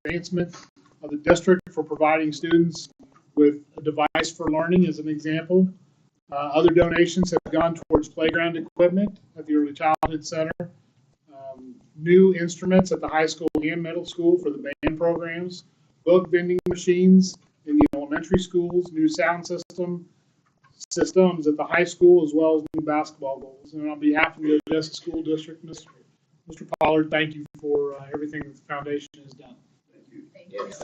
advancement of the district for providing students with a device for learning, as an example. Other donations have gone towards playground equipment at the Early Childhood Center, new instruments at the high school and middle school for the band programs, book vending machines in the elementary schools, new sound systems at the high school, as well as new basketball goals. And on behalf of the Odessa School District, Mr. Pollard, thank you for everything that the foundation has done. Thank you. Thank you. Yes.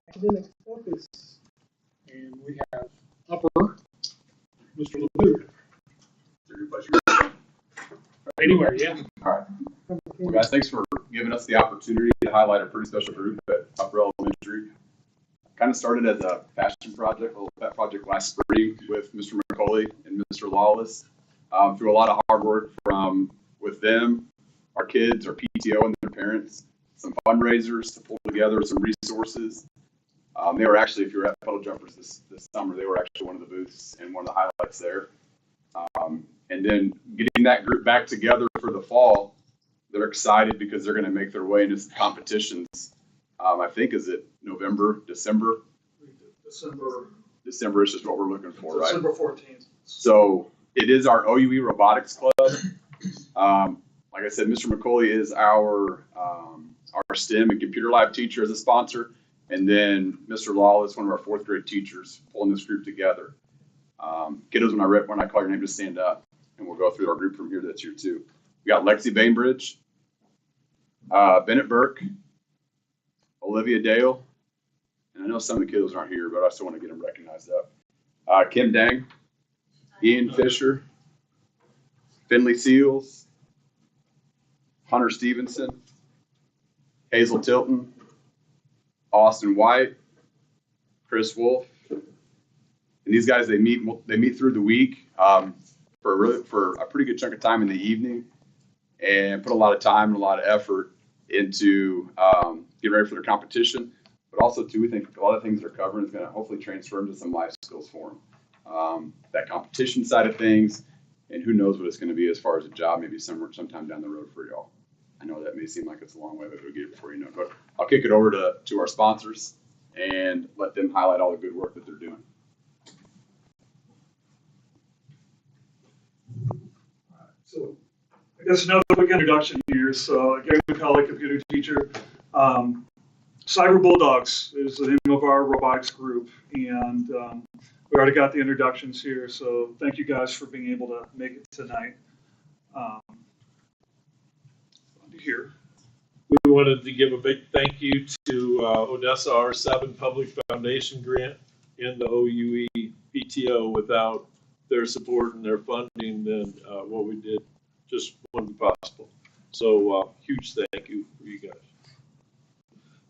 Academic focus. And we have upper Mr. LeBoot. Anywhere, yeah. All right. Well, guys, thanks for giving us the opportunity to highlight a pretty special group at Upper Elementary. Kind of started as a passion project, a little pet project last spring with Mr. McCauley and Mr. Lawless. Through a lot of hard work with them, our kids, our PTO and their parents, some fundraisers to pull together some resources. They were actually, if you were at Puddle Jumpers this summer, they were actually one of the booths and one of the highlights there. And then getting that group back together for the fall, they're excited because they're going to make their way into some competitions. I think, is it November, December? December is just what we're looking for, right? December 14th. So it is our OUE Robotics Club. Like I said, Mr. McCauley is our STEM and computer lab teacher as a sponsor. And then Mr. Lawless, one of our fourth grade teachers, pulling this group together. Kiddos, when I call your name, just stand up, and we'll go through our group from here that's here too. We got Lexi Bainbridge, Bennett Burke, Olivia Dale, and I know some of the kiddos aren't here, but I still want to get them recognized up. Kim Dang, Ian Fisher, Finley Seals, Hunter Stevenson, Hazel Tilton, Austin White, Chris Wolf. And these guys, they meet through the week for a pretty good chunk of time in the evening, and put a lot of time and a lot of effort into getting ready for their competition. But also, too, we think a lot of things they're covering is going to hopefully transfer into some life skills for them. That competition side of things, and who knows what it's going to be as far as a job, maybe sometime down the road for y'all. I know that may seem like it's a long way, but we'll get it before you know it. But I'll kick it over to our sponsors and let them highlight all the good work that they're doing. So I guess another quick introduction here. So Gary McCauley, computer teacher. Cyber Bulldogs is the name of our robotics group, and we already got the introductions here. So thank you guys for being able to make it tonight. Here. We wanted to give a big thank you to Odessa R-VII Public Foundation Grant and the OUE PTO. Without their support and their funding, then what we did just wouldn't be possible. So huge thank you for you guys.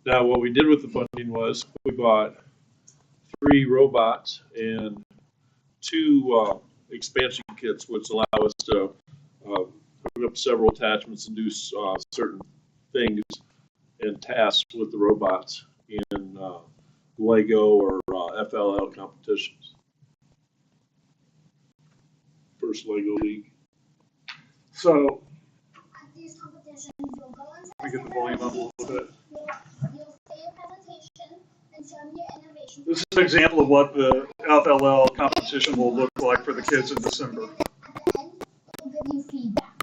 Now, what we did with the funding was we bought 3 robots and 2 expansion kits, which allow us to hook up several attachments and do certain things and tasks with the robots in Lego or FLL competitions. First Lego League. So At these competitions, you'll go into let me get the volume up a little bit. You'll say a presentation and show them your innovation. This is an example of what the FLL competition will look like for the kids in December. At the end, we'll give you feedback.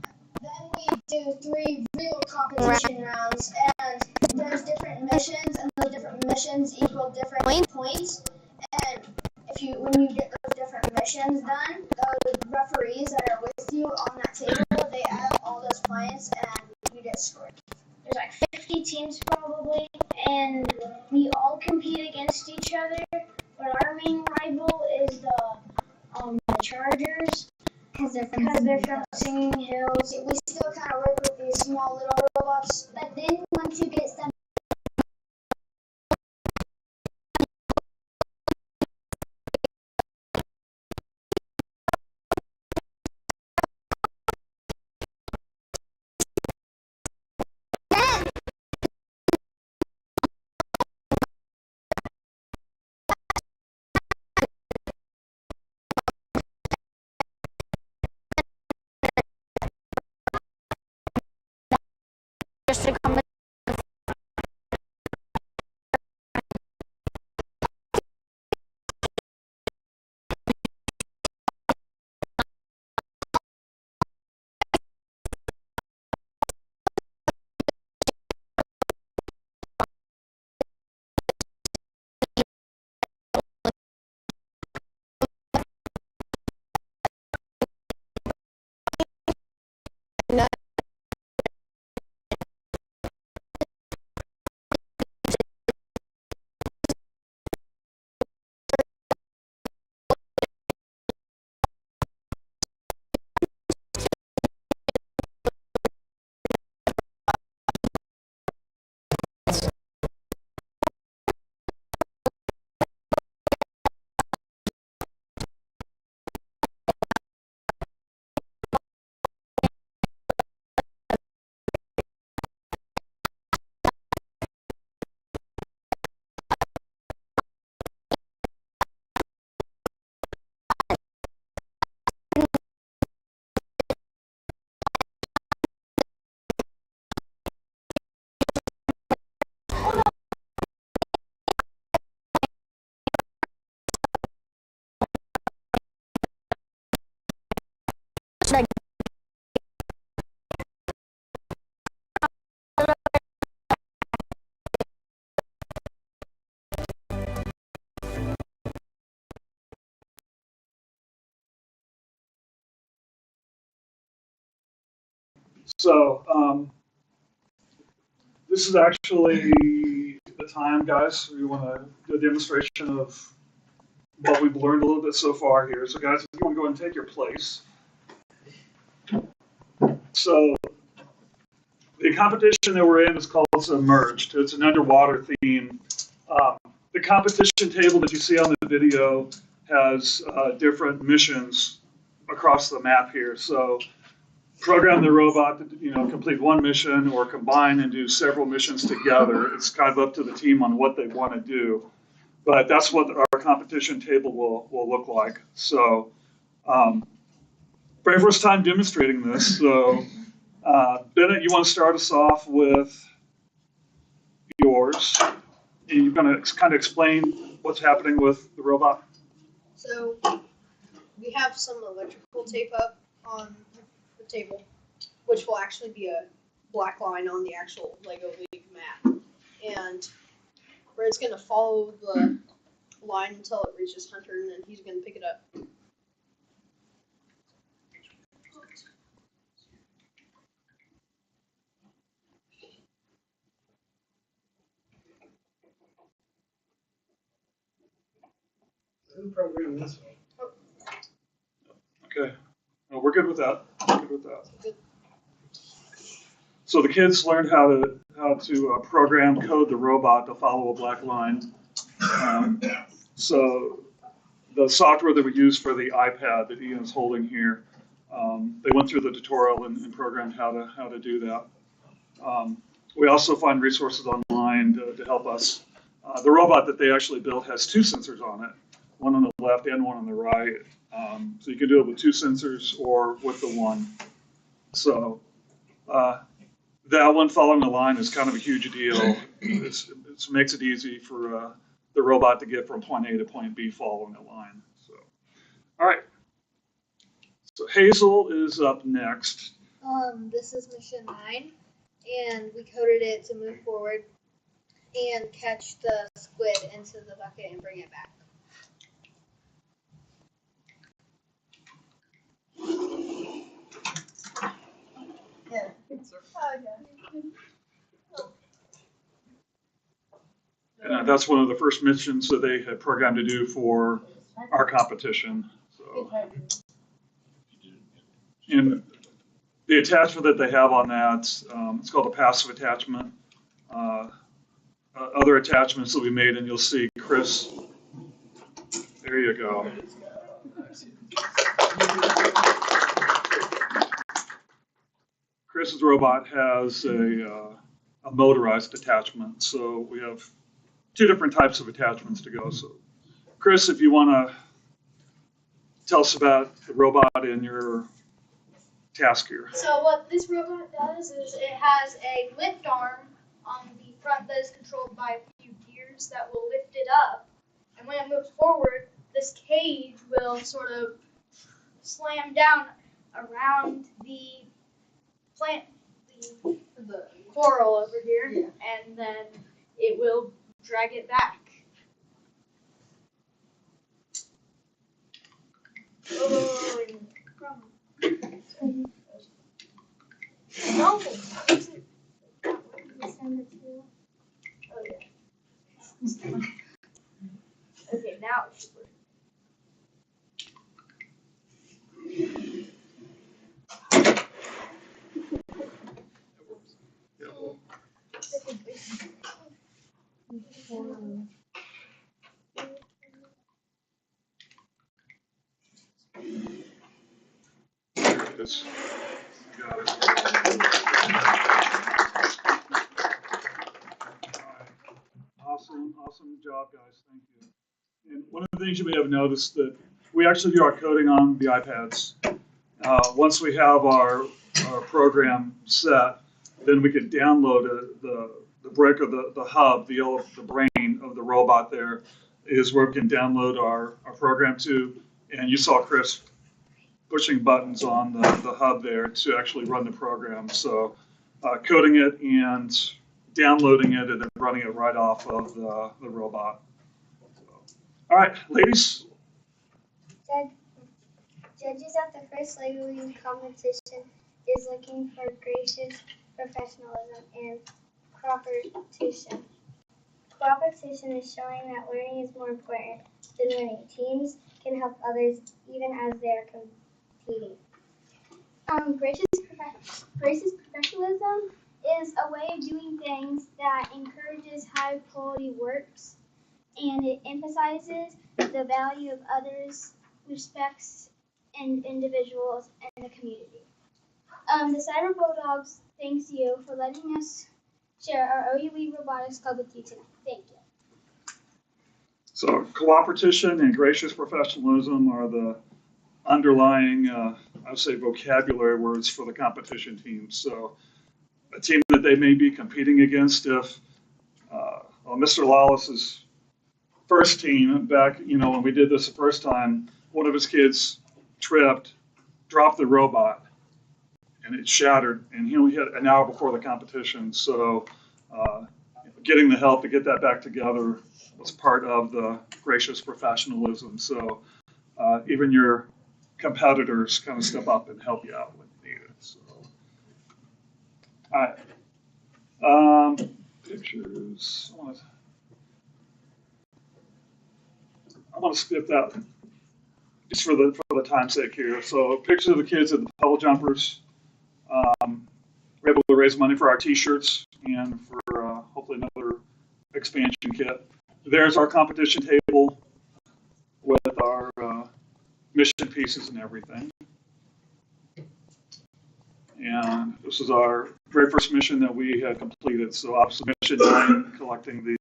Then we do 3 real competition rounds, and there's different missions, and those different missions equal different points. And when you get those different missions done, those referees that are with you on that table, they add up all those points, and you get scored. There's like 50 teams probably, and we all compete against each other. But our main rival is the Chargers, because they're from Singing Hills. We still kind of work with these small little robots, but then once you get them district competition. So this is actually the time, guys. We want to do a demonstration of what we've learned a little bit so far here. So guys, if you want to go ahead and take your place. So the competition that we're in is called Submerged. It's an underwater theme. The competition table that you see on the video has different missions across the map here. So program the robot to complete one mission or combine and do several missions together. It's kind of up to the team on what they want to do. But that's what our competition table will look like. So very first time demonstrating this. So Bennett, you want to start us off with yours. And you're going to kind of explain what's happening with the robot. So we have some electrical tape up on the table, which will actually be a black line on the actual Lego League map. And where it's going to follow the line until it reaches Hunter, and then he's going to pick it up. Who programmed this one? Okay. No, we're good with that. We're good with that. So the kids learned how to program code the robot to follow a black line. So the software that we use for the iPad that Ian is holding here, they went through the tutorial and programmed how to do that. We also find resources online to help us. The robot that they actually built has two sensors on it, one on the left and one on the right. So you can do it with two sensors or with the one. So that one following the line is kind of a huge deal. It makes it easy for the robot to get from point A to point B following a line. So, all right. So Hazel is up next. This is mission 9, and we coded it to move forward and catch the squid into the bucket and bring it back. And that's one of the first missions that they had programmed to do for our competition. So, and the attachment that they have on that, it's called a passive attachment. Other attachments that we made, and you'll see Chris. There you go. Chris's robot has a motorized attachment, so we have two different types of attachments to go. So, Chris, if you want to tell us about the robot and your task here. So what this robot does is it has a lift arm on the front that is controlled by a few gears that will lift it up. And when it moves forward, this cage will sort of slam down around the plant, the coral over here, and then it will drag it back. Oh, and no. Oh yeah. Okay, now it should work. It's, got it. Awesome job, guys. Thank you. And one of the things you may have noticed that we actually do our coding on the iPads. Once we have our program set, then we can download the brick of the hub, the brain of the robot there is where we can download our program to. And you saw Chris pushing buttons on the hub there to actually run the program. So coding it and downloading it and then running it right off of the robot. All right, ladies. Judges at the first Lego League competition is looking for gracious professionalism and cooperation. Cooperation is showing that learning is more important than winning. Teams can help others even as they are competing. Gracious professionalism is a way of doing things that encourages high quality works, and it emphasizes the value of others, respects and individuals and the community. The Cyber Bulldogs thanks you for letting us share our OUE Robotics Club with you tonight. Thank you. So cooperation and gracious professionalism are the underlying, I would say, vocabulary words for the competition team. So a team that they may be competing against, if Mr. Lawless's first team back, when we did this the first time, one of his kids tripped, dropped the robot, and it shattered, and he only hit an hour before the competition. So getting the help to get that back together was part of the gracious professionalism. So even your competitors kind of step up and help you out when needed. So, all right. Pictures. I want to skip that just for the time's sake here. So pictures of the kids at the puddle jumpers. We're able to raise money for our T-shirts and for hopefully another expansion kit. There's our competition table with our mission pieces and everything. And this is our very first mission that we had completed. So obviously mission 9, collecting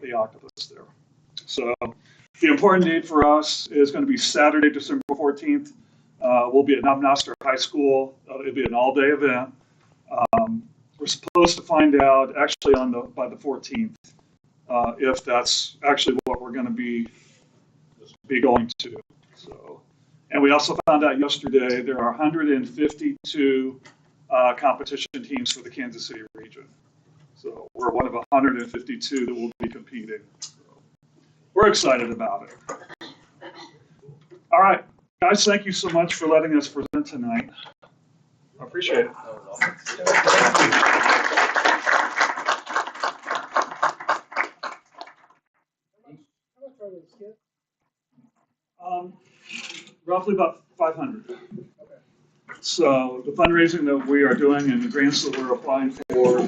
the octopus there. So the important date for us is going to be Saturday, December 14th. We'll be at Knob-Noster High School. It'll be an all-day event. We're supposed to find out actually by the 14th if that's actually what we're going to be going to. So, and we also found out yesterday there are 152 competition teams for the Kansas City region. So we're one of 152 that will be competing. So we're excited about it. All right, guys, thank you so much for letting us present tonight. I appreciate it. Roughly about 500. So the fundraising that we are doing and the grants that we're applying for,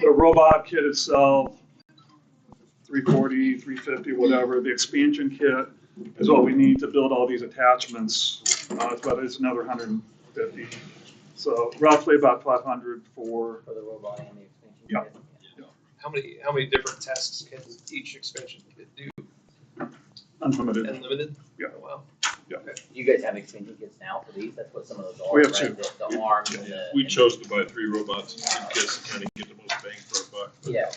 the robot kit itself, $340, $350, whatever. The expansion kit is what we need to build all these attachments. It's another 150. So roughly about 500 for the robot and the expansion. Yeah. Kit. How many different tasks can each expansion kit do? unlimited. Unlimited? Yeah. Oh, wow. You guys have extension kits now for these? That's what some of those are, We have right? The arms and the. We chose to buy 3 robots in case to kind of get the most bang for our buck. Yeah.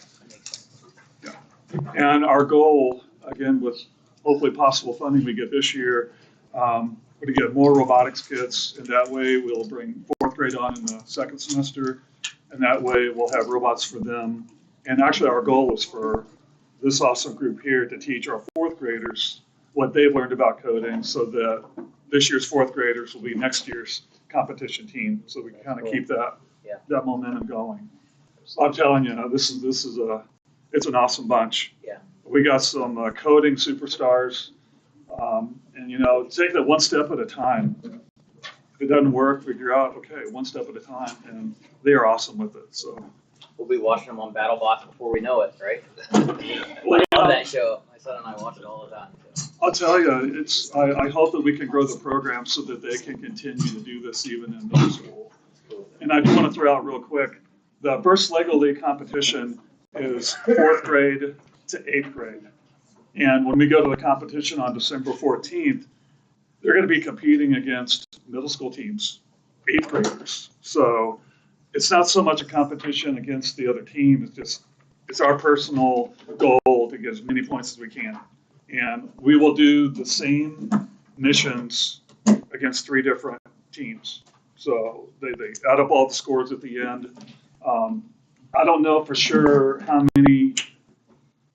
And our goal, again, with hopefully possible funding we get this year, we're to get more robotics kits, and that way we'll bring 4th grade on in the 2nd semester, and that way we'll have robots for them. And actually, our goal is for this awesome group here to teach our 4th graders what they've learned about coding, so that this year's 4th graders will be next year's competition team, so we can kind of keep that momentum going. So I'm telling you, this is it's an awesome bunch. Yeah. We got some coding superstars, and take that one step at a time. If it doesn't work, figure out, okay, one step at a time, and they are awesome with it. So We'll be watching them on BattleBots before we know it, right? Well, I love that show. My son and I watch it all the time. So. I'll tell you, I hope that we can grow the program so that they can continue to do this even in middle school. And I do want to throw out real quick, the first Lego League competition is 4th grade to 8th grade. And when we go to the competition on December 14th, they're going to be competing against middle school teams, 8th graders. So it's not so much a competition against the other team, it's our personal goal to get as many points as we can. And we will do the same missions against 3 different teams. So they add up all the scores at the end. I don't know for sure how many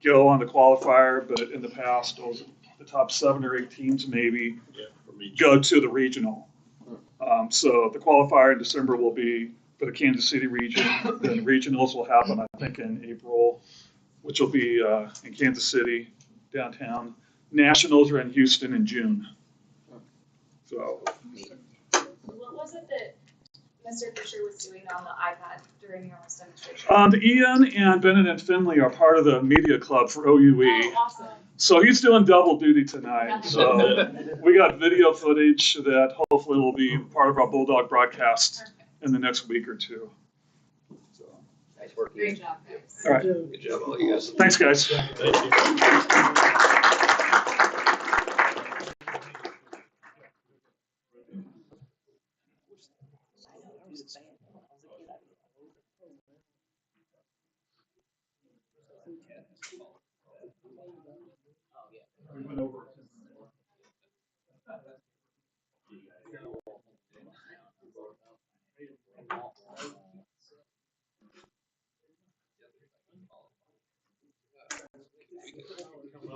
go on the qualifier, but in the past, the top 7 or 8 teams maybe go to the regional. So the qualifier in December will be for the Kansas City region. Then regionals will happen, I think, in April, which will be in Kansas City, downtown. Nationals are in Houston in June. So. What was it that Mr. Fisher was doing on the iPad during your demonstration? Ian and Bennett and Finley are part of the media club for OUE. Oh, awesome. So he's doing double duty tonight. So we got video footage that hopefully will be part of our Bulldog broadcast in the next week or 2. So. Nice work. Great job, guys. All right. Good job, all you guys. Thanks, guys. Thank you.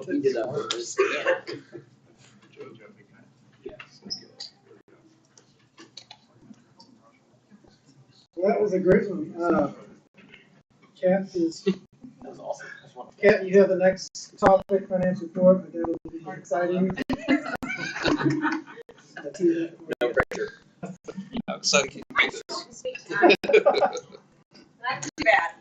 We did that for this. Well, that was a great one. Kat, That was awesome. That's wonderful. Kat, you have the next topic, finance report. I think it'll be exciting. No pressure. I'm excited to keep this. Not too bad.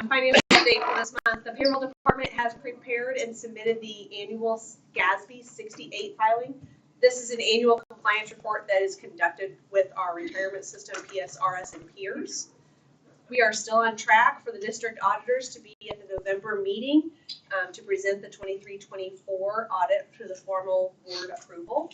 Financial update for this month. The payroll department has prepared and submitted the annual GASB 68 filing. This is an annual compliance report that is conducted with our retirement system, PSRS and peers. We are still on track for the district auditors to be at the November meeting to present the 23-24 audit to the formal board approval.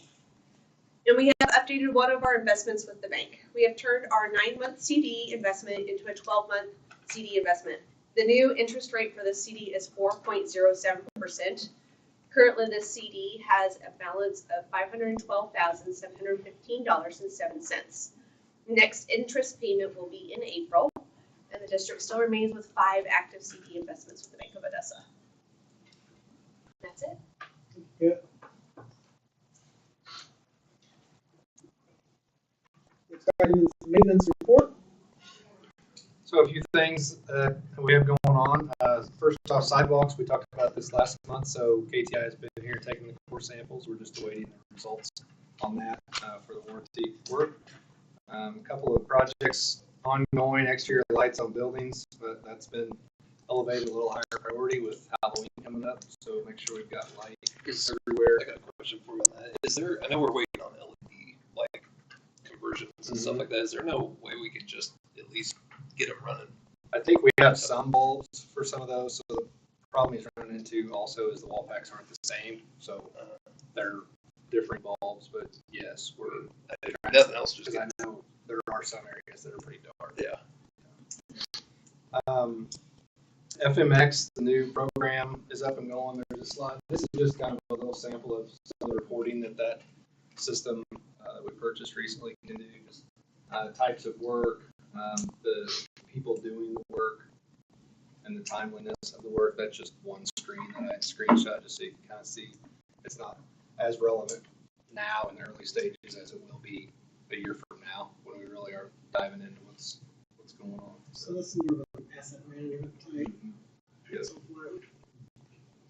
And we have updated one of our investments with the bank. We have turned our 9-month CD investment into a 12-month CD investment. The new interest rate for this CD is 4.07%. Currently, this CD has a balance of $512,715.07. Next interest payment will be in April, and the district still remains with 5 active CD investments with the Bank of Odessa. That's it. Yeah. Exciting maintenance report. So a few things we have going on. First off, sidewalks. We talked about this last month. So KTI has been here taking the core samples. We're just awaiting the results on that for the warranty work. A couple of projects ongoing. Exterior lights on buildings, but that's been elevated a little higher priority with Halloween coming up. So make sure we've got light everywhere. I got a question for you on that. Is there, I know we're waiting on LED like conversions and stuff like that. Is there no way we could just at least get them running? I think we have some bulbs for some of those. So the problem he's running into also is the wall packs aren't the same. So they're different bulbs, but yes, we're. Nothing else, just Because I know there are some areas that are pretty dark. yeah. FMX, the new program, is up and going. There's a slide. This is just kind of a little sample of some of the reporting that system that we purchased recently can do. Just types of work, the people doing the work, and the timeliness of the work. That's just one screen that I screenshot just so you can kind of see. It's not as relevant now in the early stages as it will be a year from now when we really are diving into what's going on. So that's more of an asset management type. Yes.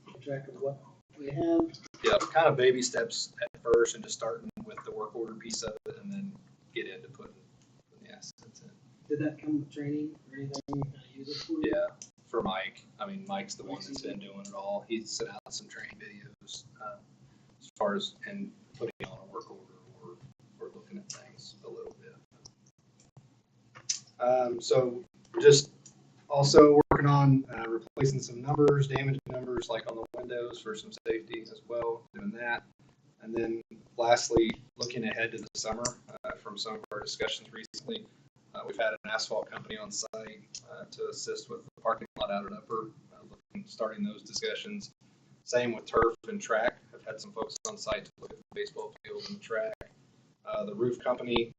Keep track of what we have. Yeah, kind of baby steps at first and just starting with the work order piece of it and then get into putting the assets in. Did that come with training or anything you kind of use it for? Yeah, for Mike. I mean, Mike's the one that's been doing it all. He's sent out some training videos as far as and putting on a work order or looking at things a little bit. So just also working on replacing some numbers, damaged numbers like on the windows for some safety as well, doing that. And then lastly, looking ahead to the summer from some of our discussions recently, we've had an asphalt company on site to assist with the parking lot out at Upper, starting those discussions. Same with turf and track. I've had some folks on site to look at the baseball field and the track. The roof company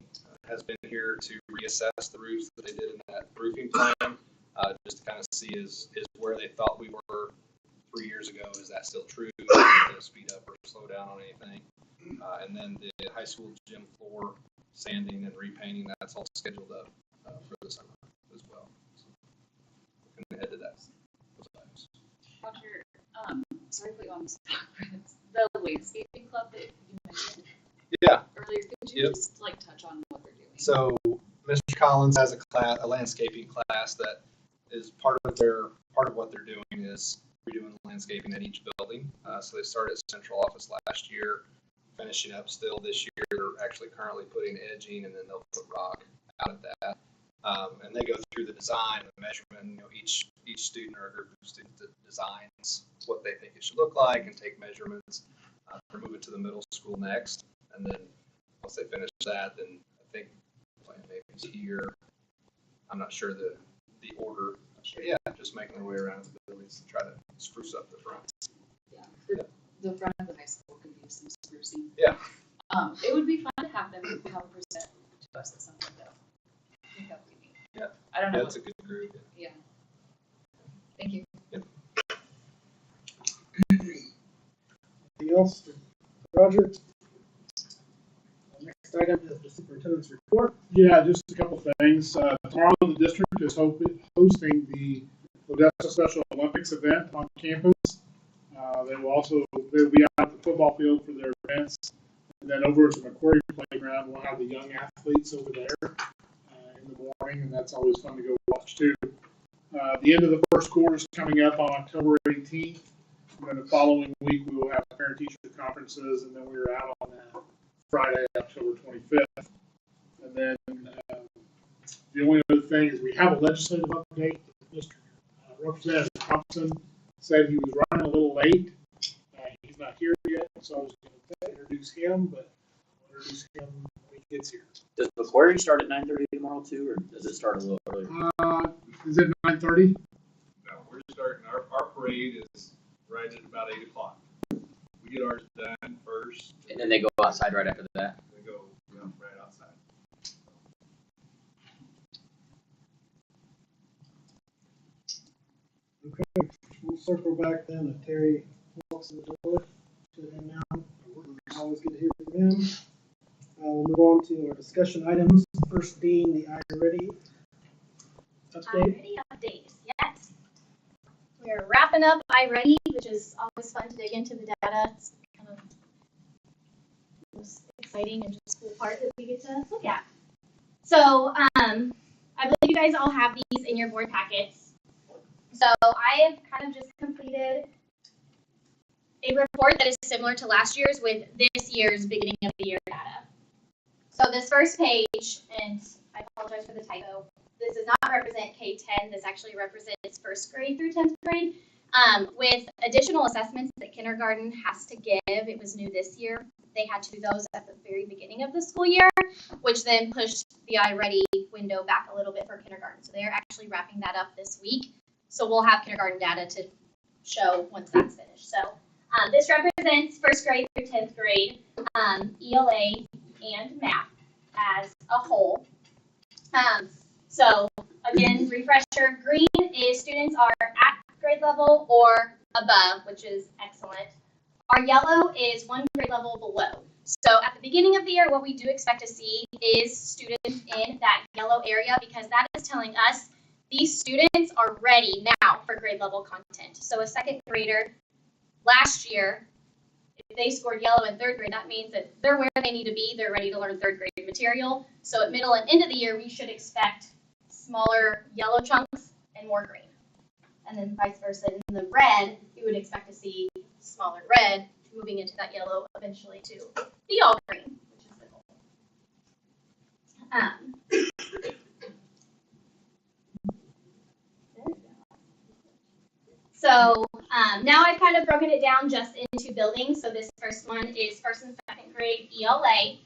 has been here to reassess the roofs that they did in that roofing plan, just to kind of see is where they thought we were 3 years ago. Is that still true? To speed up or slow down on anything? And then the high school gym floor sanding and repainting, that's all scheduled up for the summer as well. So looking ahead to that. Roger, sorry to put you on the spot. The landscaping club that you mentioned earlier, could you just like touch on what they're doing? So Mr. Collins has a landscaping class that is part of what they're doing is redoing the landscaping at each building. So they started at central office last year, finishing up still this year. They're actually currently putting edging, and then they'll put rock out of that. And they go through the design, the measurement. You know, each student or a group of students designs what they think it should look like and take measurements. They'll move it to the middle school next, and then once they finish that, then I think the plan maybe is here. I'm not sure the order. But yeah, just making their way around the buildings to try to spruce up the front. Yeah, the front of the high school could use some sprucing. Yeah. It would be fun to have them help present to us at some point, though. I think that would be neat. Yeah. I don't know. That's a good group. Yeah. Thank you. Yep. Anything else for Roger? Next item is the superintendent's report. Yeah, just a couple things. Tomorrow, the district is hosting the Odessa Special Olympics event on campus. They will be out at the football field for their events. And then over at the Macquarie Playground, we'll have the young athletes over there in the morning, and that's always fun to go watch too. The end of the first quarter is coming up on October 18th. And then the following week, we will have parent-teacher conferences, and then we're out on Friday, October 25th. And then the only other thing is we have a legislative update. Mr. Representative Thompson said he was running a little late. He's not here yet, so I was going to introduce him, but I'll introduce him when he gets here. Does Macquarie start at 9:30 tomorrow too, or does it start a little earlier? Is it 9:30? No, we're starting, our parade is right at about 8 o'clock. We get ours done first. And then they go outside right after that? They go right outside. Okay, we'll circle back then if Terry walks in the door to him now. Always good to hear from him. We'll move on to our discussion items. First being the R-VII update. R-VII update, yes. We're wrapping up R-VII, which is always fun to dig into the data. It's kind of the most exciting and just cool part that we get to look at. So I believe you guys all have these in your board packets. So I have kind of just completed a report that is similar to last year's with this year's beginning of the year data. So this first page, and I apologize for the typo, this does not represent K-10. This actually represents first grade through 10th grade. With additional assessments that kindergarten has to give, it was new this year. They had to do those at the very beginning of the school year, which then pushed the iReady window back a little bit for kindergarten. So they're actually wrapping that up this week. So we'll have kindergarten data to show once that's finished. So this represents first grade through 10th grade, ELA and math as a whole. So again, refresher, green is students are at grade level or above, which is excellent. Our yellow is one grade level below. So at the beginning of the year, what we do expect to see is students in that yellow area, because that is telling us these students are ready now for grade level content. So a second grader last year, if they scored yellow in third grade, that means that they're where they need to be. They're ready to learn third grade material. So at middle and end of the year, we should expect smaller yellow chunks and more green. And then vice versa. In the red, you would expect to see smaller red moving into that yellow eventually to be all green, which is the goal. So now I've kind of broken it down just into buildings. So this first one is first and second grade ELA.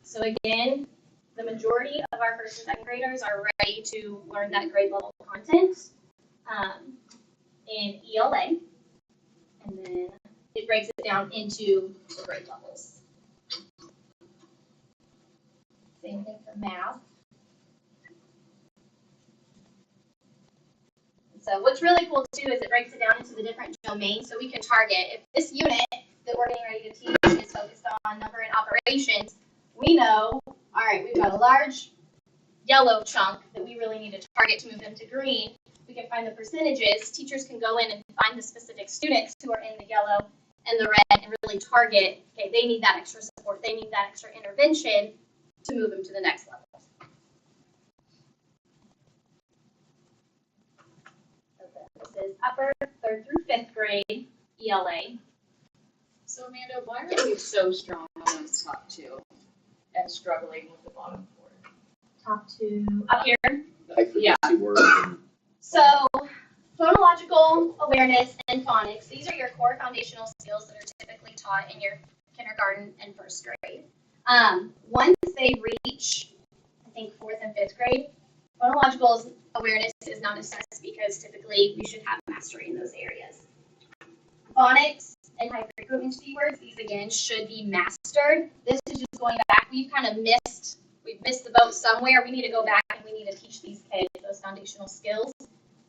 So again, the majority of our first and second graders are ready to learn that grade level content in ELA. And then it breaks it down into the grade levels. Same thing for math. So what's really cool too is it breaks it down into the different domains, so we can target. If this unit that we're getting ready to teach is focused on number and operations, we know, all right, we've got a large yellow chunk that we really need to target to move them to green. We can find the percentages. Teachers can go in and find the specific students who are in the yellow and the red and really target, okay, they need that extra support, they need that extra intervention to move them to the next level. This is upper third through fifth grade ELA. So Amanda, why are we so strong on those top two and struggling with the bottom four? Top two up here. Yeah. So phonological awareness and phonics, these are your core foundational skills that are typically taught in your kindergarten and first grade. Once they reach, I think, fourth and fifth grade, phonological awareness is not assessed because typically we should have mastery in those areas. Phonics and high frequency words, these again should be mastered. This is just going back. We've missed the boat somewhere. We need to go back and we need to teach these kids those foundational skills.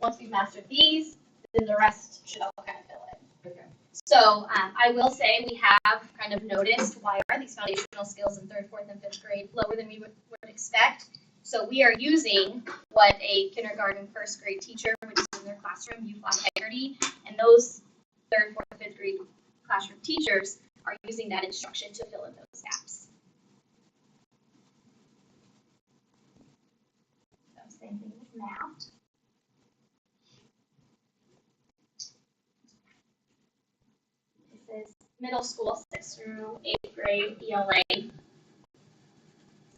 Once we've mastered these, then the rest should all kind of fill in. Okay. So I will say we have kind of noticed why are these foundational skills in third, fourth, and fifth grade lower than we would expect. So we are using what a kindergarten, first grade teacher would do in their classroom, youth integrity, and those third, fourth, and fifth grade classroom teachers are using that instruction to fill in those gaps. So same thing with math. This is middle school, 6th through 8th grade ELA.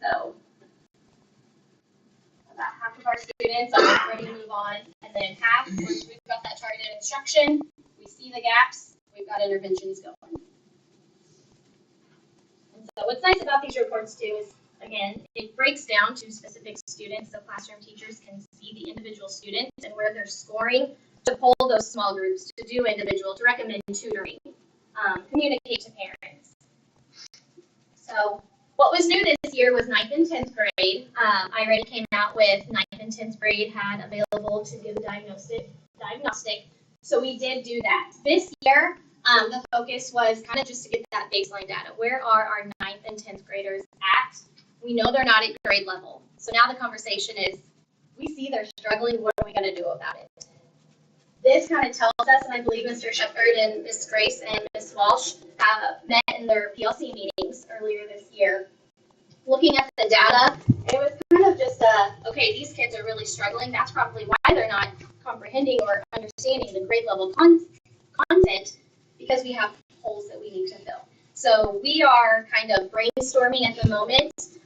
So about half of our students are ready to move on, and then half, once we've got that targeted instruction, we see the gaps, we've got interventions going. And so what's nice about these reports too is, again, it breaks down to specific students, so classroom teachers can see the individual students and where they're scoring to pull those small groups, to do individual, to recommend tutoring, communicate to parents. So what was new this year was 9th and 10th grade. iReady came out with 9th and 10th grade had available to give a diagnostic. So we did do that. This year, the focus was kind of just to get that baseline data. Where are our 9th and 10th graders at? We know they're not at grade level. So now the conversation is, we see they're struggling, what are we going to do about it? This kind of tells us, and I believe Mr. Shepard and Ms. Grace and Ms. Walsh met in their PLC meetings earlier this year, looking at the data. It was kind of just okay, these kids are really struggling. That's probably why they're not comprehending or understanding the grade level content, because we have holes that we need to fill. So we are kind of brainstorming at the moment,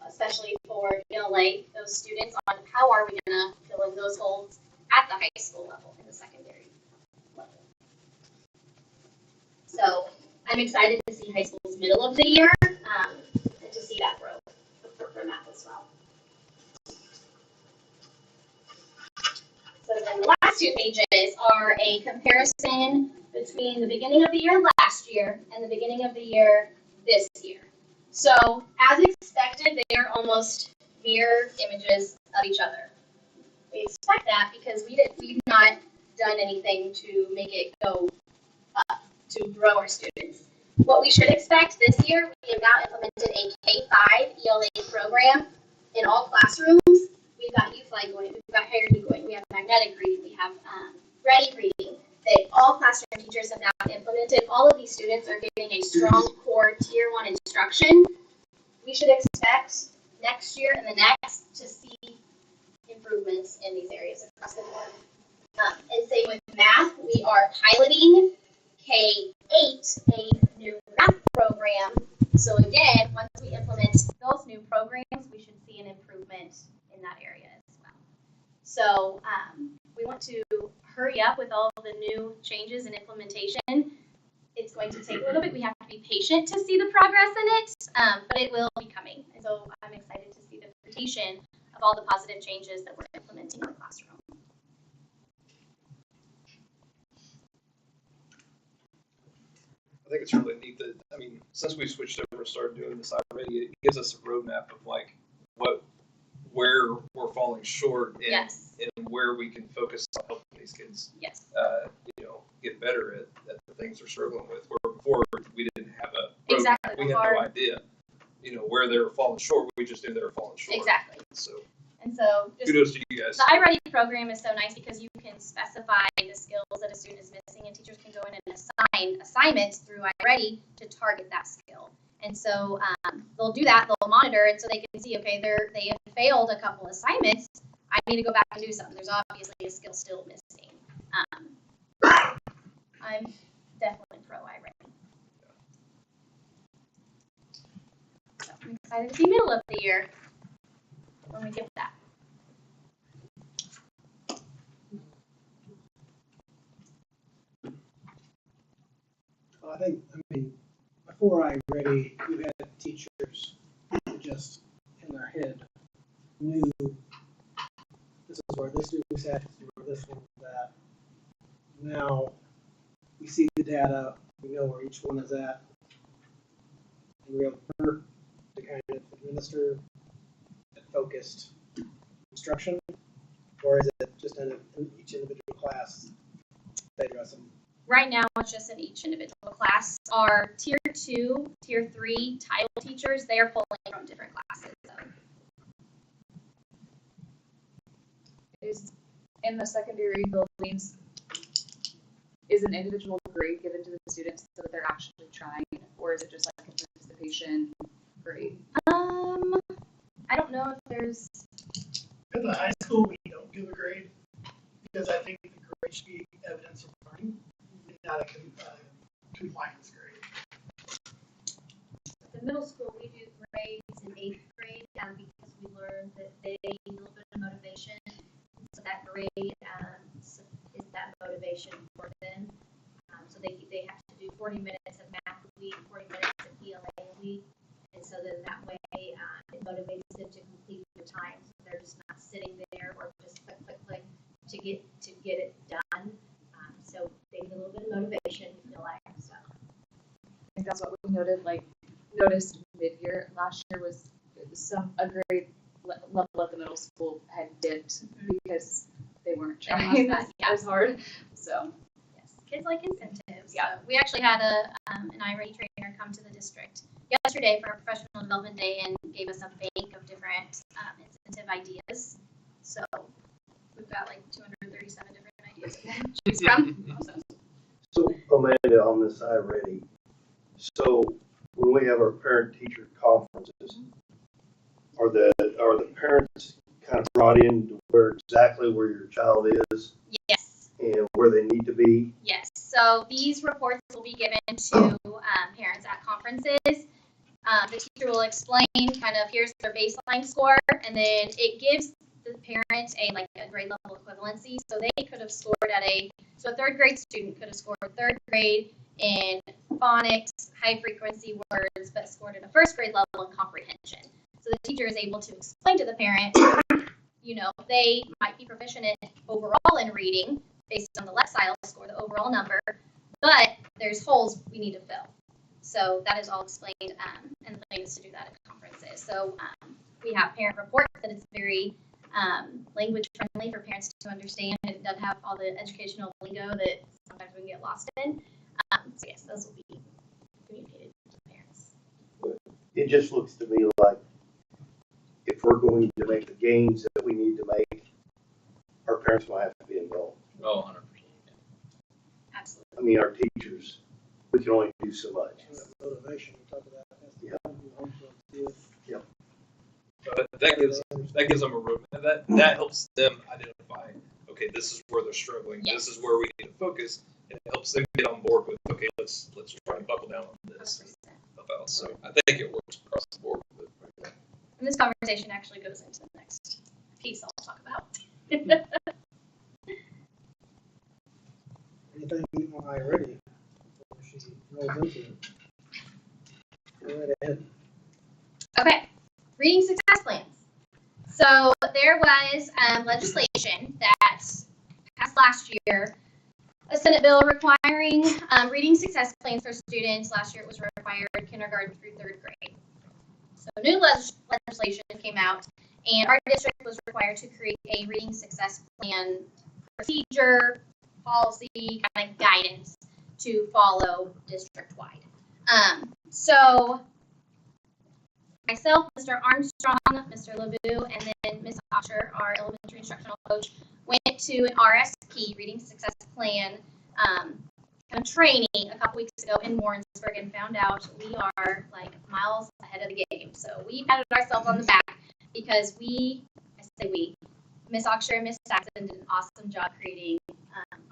especially for ELA, those students, on how are we going to fill in those holes at the high school level in the secondary I'm excited to see high school's middle of the year, and to see that growth for math as well. So then the last two pages are a comparison between the beginning of the year last year and the beginning of the year this year. So as expected, they are almost mirror images of each other. We expect that because we've not done anything to make it go up, to grow our students. What we should expect this year, we have now implemented a K-5 ELA program in all classrooms. We've got U-Fly going, we've got Heritage going, we have magnetic reading, we have ready reading, that all classroom teachers have now implemented. All of these students are getting a strong core tier 1 instruction. We should expect next year and the next to see improvements in these areas across the board. And same with math, we are piloting K-8, a new math program. So again, once we implement those new programs, we should see an improvement in that area as well. So we want to hurry up with all the new changes and implementation. It's going to take a little bit. We have to be patient to see the progress in it, but it will be coming. And so I'm excited to see the presentation of all the positive changes that we're implementing in the classroom. I think it's really neat that, I mean, since we switched over and started doing this already, it gives us a roadmap of like where we're falling short and, yes. and where we can focus on helping these kids, yes. Get better at the things they're struggling with. Where before we didn't have a roadmap, exactly. We had no idea, where they were falling short. We just knew they were falling short. Exactly. And so kudos to you guys. The R-VII program is so nice because you can specify the skills that a student is missing, and teachers can go in and assign assignments through R-VII to target that skill. And so they'll do that, they'll monitor it so they can see, okay, they have failed a couple assignments, I need to go back and do something. There's obviously a skill still missing. I'm definitely pro R-VII. So I'm excited to see middle of the year when we get that. Well, I mean, before R-VII, you had teachers who just in their head knew this is where this student's at, this is where this one's at. Now we see the data, we know where each one is at, and we have to kind of administer focused instruction, or is it just in each individual class they address them? Right now, it's just in each individual class. Our tier 2, tier 3 title teachers, they are pulling from different classes. So. Is in the secondary buildings, is an individual grade given to the students so that they're actually trying, or is it just like a participation grade? I don't know if there's. At the high school, we don't give a grade because I think the grade should be evidence of learning, not a compliance grade. At the middle school, we do grades in 8th grade because we learned that they need a little bit of motivation. So that grade is that motivation for them. So they have to do 40 minutes of math a week, 40 minutes of ELA a week. And so then that way it motivates them to complete their time. So they're just not sitting there or just click, click, click to get it done. So they need a little bit of motivation, we feel like. So I think that's what we noticed mid-year. Last year was a grade level at the middle school had dipped because they weren't trying as hard. So yes, kids like incentives. Yeah, so we actually had an R-VII trainer come to the district yesterday for our professional development day and gave us a bank of different incentive ideas. So we've got like 237 different ideas to choose from. So Amanda, on this R-VII, so when we have our parent-teacher conferences, are the parents kind of brought in to where your child is? Yes. And where they need to be? Yes. So these reports will be given to parents at conferences. The teacher will explain kind of here's their baseline score, and then it gives the parent a grade level equivalency. So they could have scored so a third grade student could have scored third grade in phonics, high frequency words, but scored at a first grade level in comprehension. So the teacher is able to explain to the parent, you know, they might be proficient in overall in reading based on the Lexile score, the overall number, but there's holes we need to fill. So that is all explained, and the plan is to do that at conferences. So we have parent reports that it's very language friendly for parents to understand. It doesn't have all the educational lingo that sometimes we can get lost in. So yes, those will be communicated to parents. It just looks to me like if we're going to make the gains that we need to make, our parents will have to be involved. Oh, 100%. Absolutely. I mean, our teachers, we can only do so much. Motivation, we talked about. Yeah. Yep. But that gives them a roadmap. That helps them identify, okay, this is where they're struggling. Yes. This is where we need to focus. And it helps them get on board with, okay, let's try and buckle down on this and help out. So I think it works across the board. And this conversation actually goes into the next piece I'll talk about. Anything on I-READY before she rolls into it? Go right ahead. Okay, reading success plans. So there was legislation that passed last year, a Senate bill requiring reading success plans for students. Last year it was required kindergarten through third grade. So new legislation came out, and our district was required to create a reading success plan procedure, policy, kind of guidance to follow district-wide. So myself, Mr. Armstrong, Mr. LeBou, and then Ms. Osher, our elementary instructional coach, went to an RSP, Reading Success Plan, kind of training a couple weeks ago in Warrensburg, and found out we are like miles ahead of the game. So we patted ourselves on the back because Ms. Osher and Ms. Saxon did an awesome job creating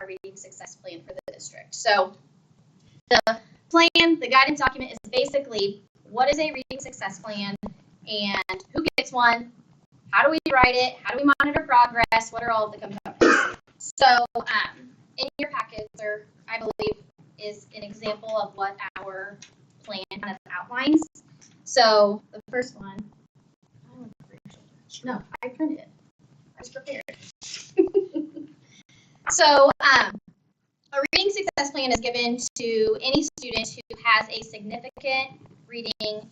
a reading success plan for the district. So the plan, the guidance document is basically what is a reading success plan and who gets one, how do we write it, how do we monitor progress, what are all of the components. So in your packets, or I believe, is an example of what our plan kind of outlines. So the first one, no, I printed it. I was prepared. So a reading success plan is given to any student who has a significant reading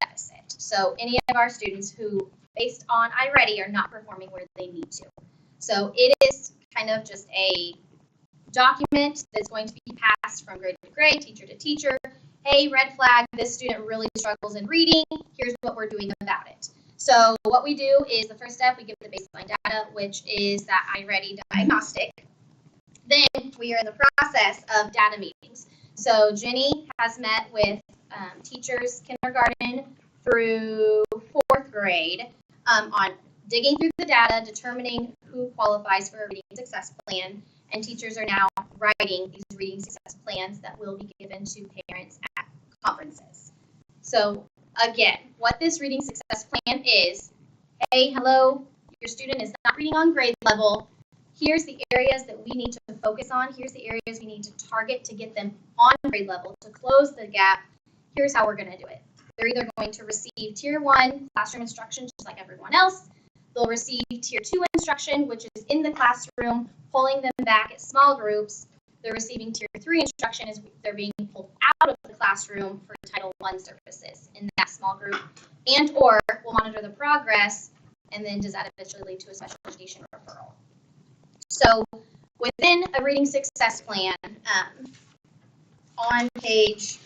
deficit. So any of our students who, based on I-READY, are not performing where they need to. So it is kind of just a document that's going to be passed from grade to grade, teacher to teacher. Hey, red flag, this student really struggles in reading. Here's what we're doing about it. So what we do is the first step, we give the baseline data, which is that I-READY diagnostic. Then we are in the process of data meetings. So Jenny has met with teachers kindergarten through fourth grade on digging through the data, determining who qualifies for a reading success plan, and teachers are now writing these reading success plans that will be given to parents at conferences. So again, what this reading success plan is, hey, hello, your student is not reading on grade level. Here's the areas that we need to focus on. Here's the areas we need to target to get them on grade level, to close the gap. Here's how we're going to do it. They're either going to receive Tier 1 classroom instruction, just like everyone else. They'll receive Tier 2 instruction, which is in the classroom, pulling them back at small groups. They're receiving Tier 3 instruction as they're being pulled out of the classroom for Title I services in that small group, and or we'll monitor the progress, and then does that eventually lead to a special education referral. So within a reading success plan, on page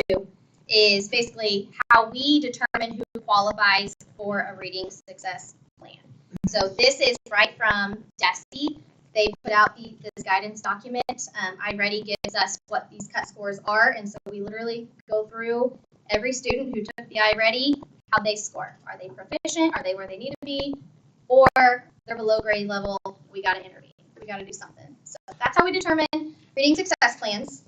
2 is basically how we determine who qualifies for a reading success plan. So this is right from DESE. They put out this guidance document. I-READY gives us what these cut scores are, and so we literally go through every student who took the I-READY, how they score. Are they proficient? Are they where they need to be? Or they're below grade level, we got to intervene. We got to do something. So that's how we determine reading success plans.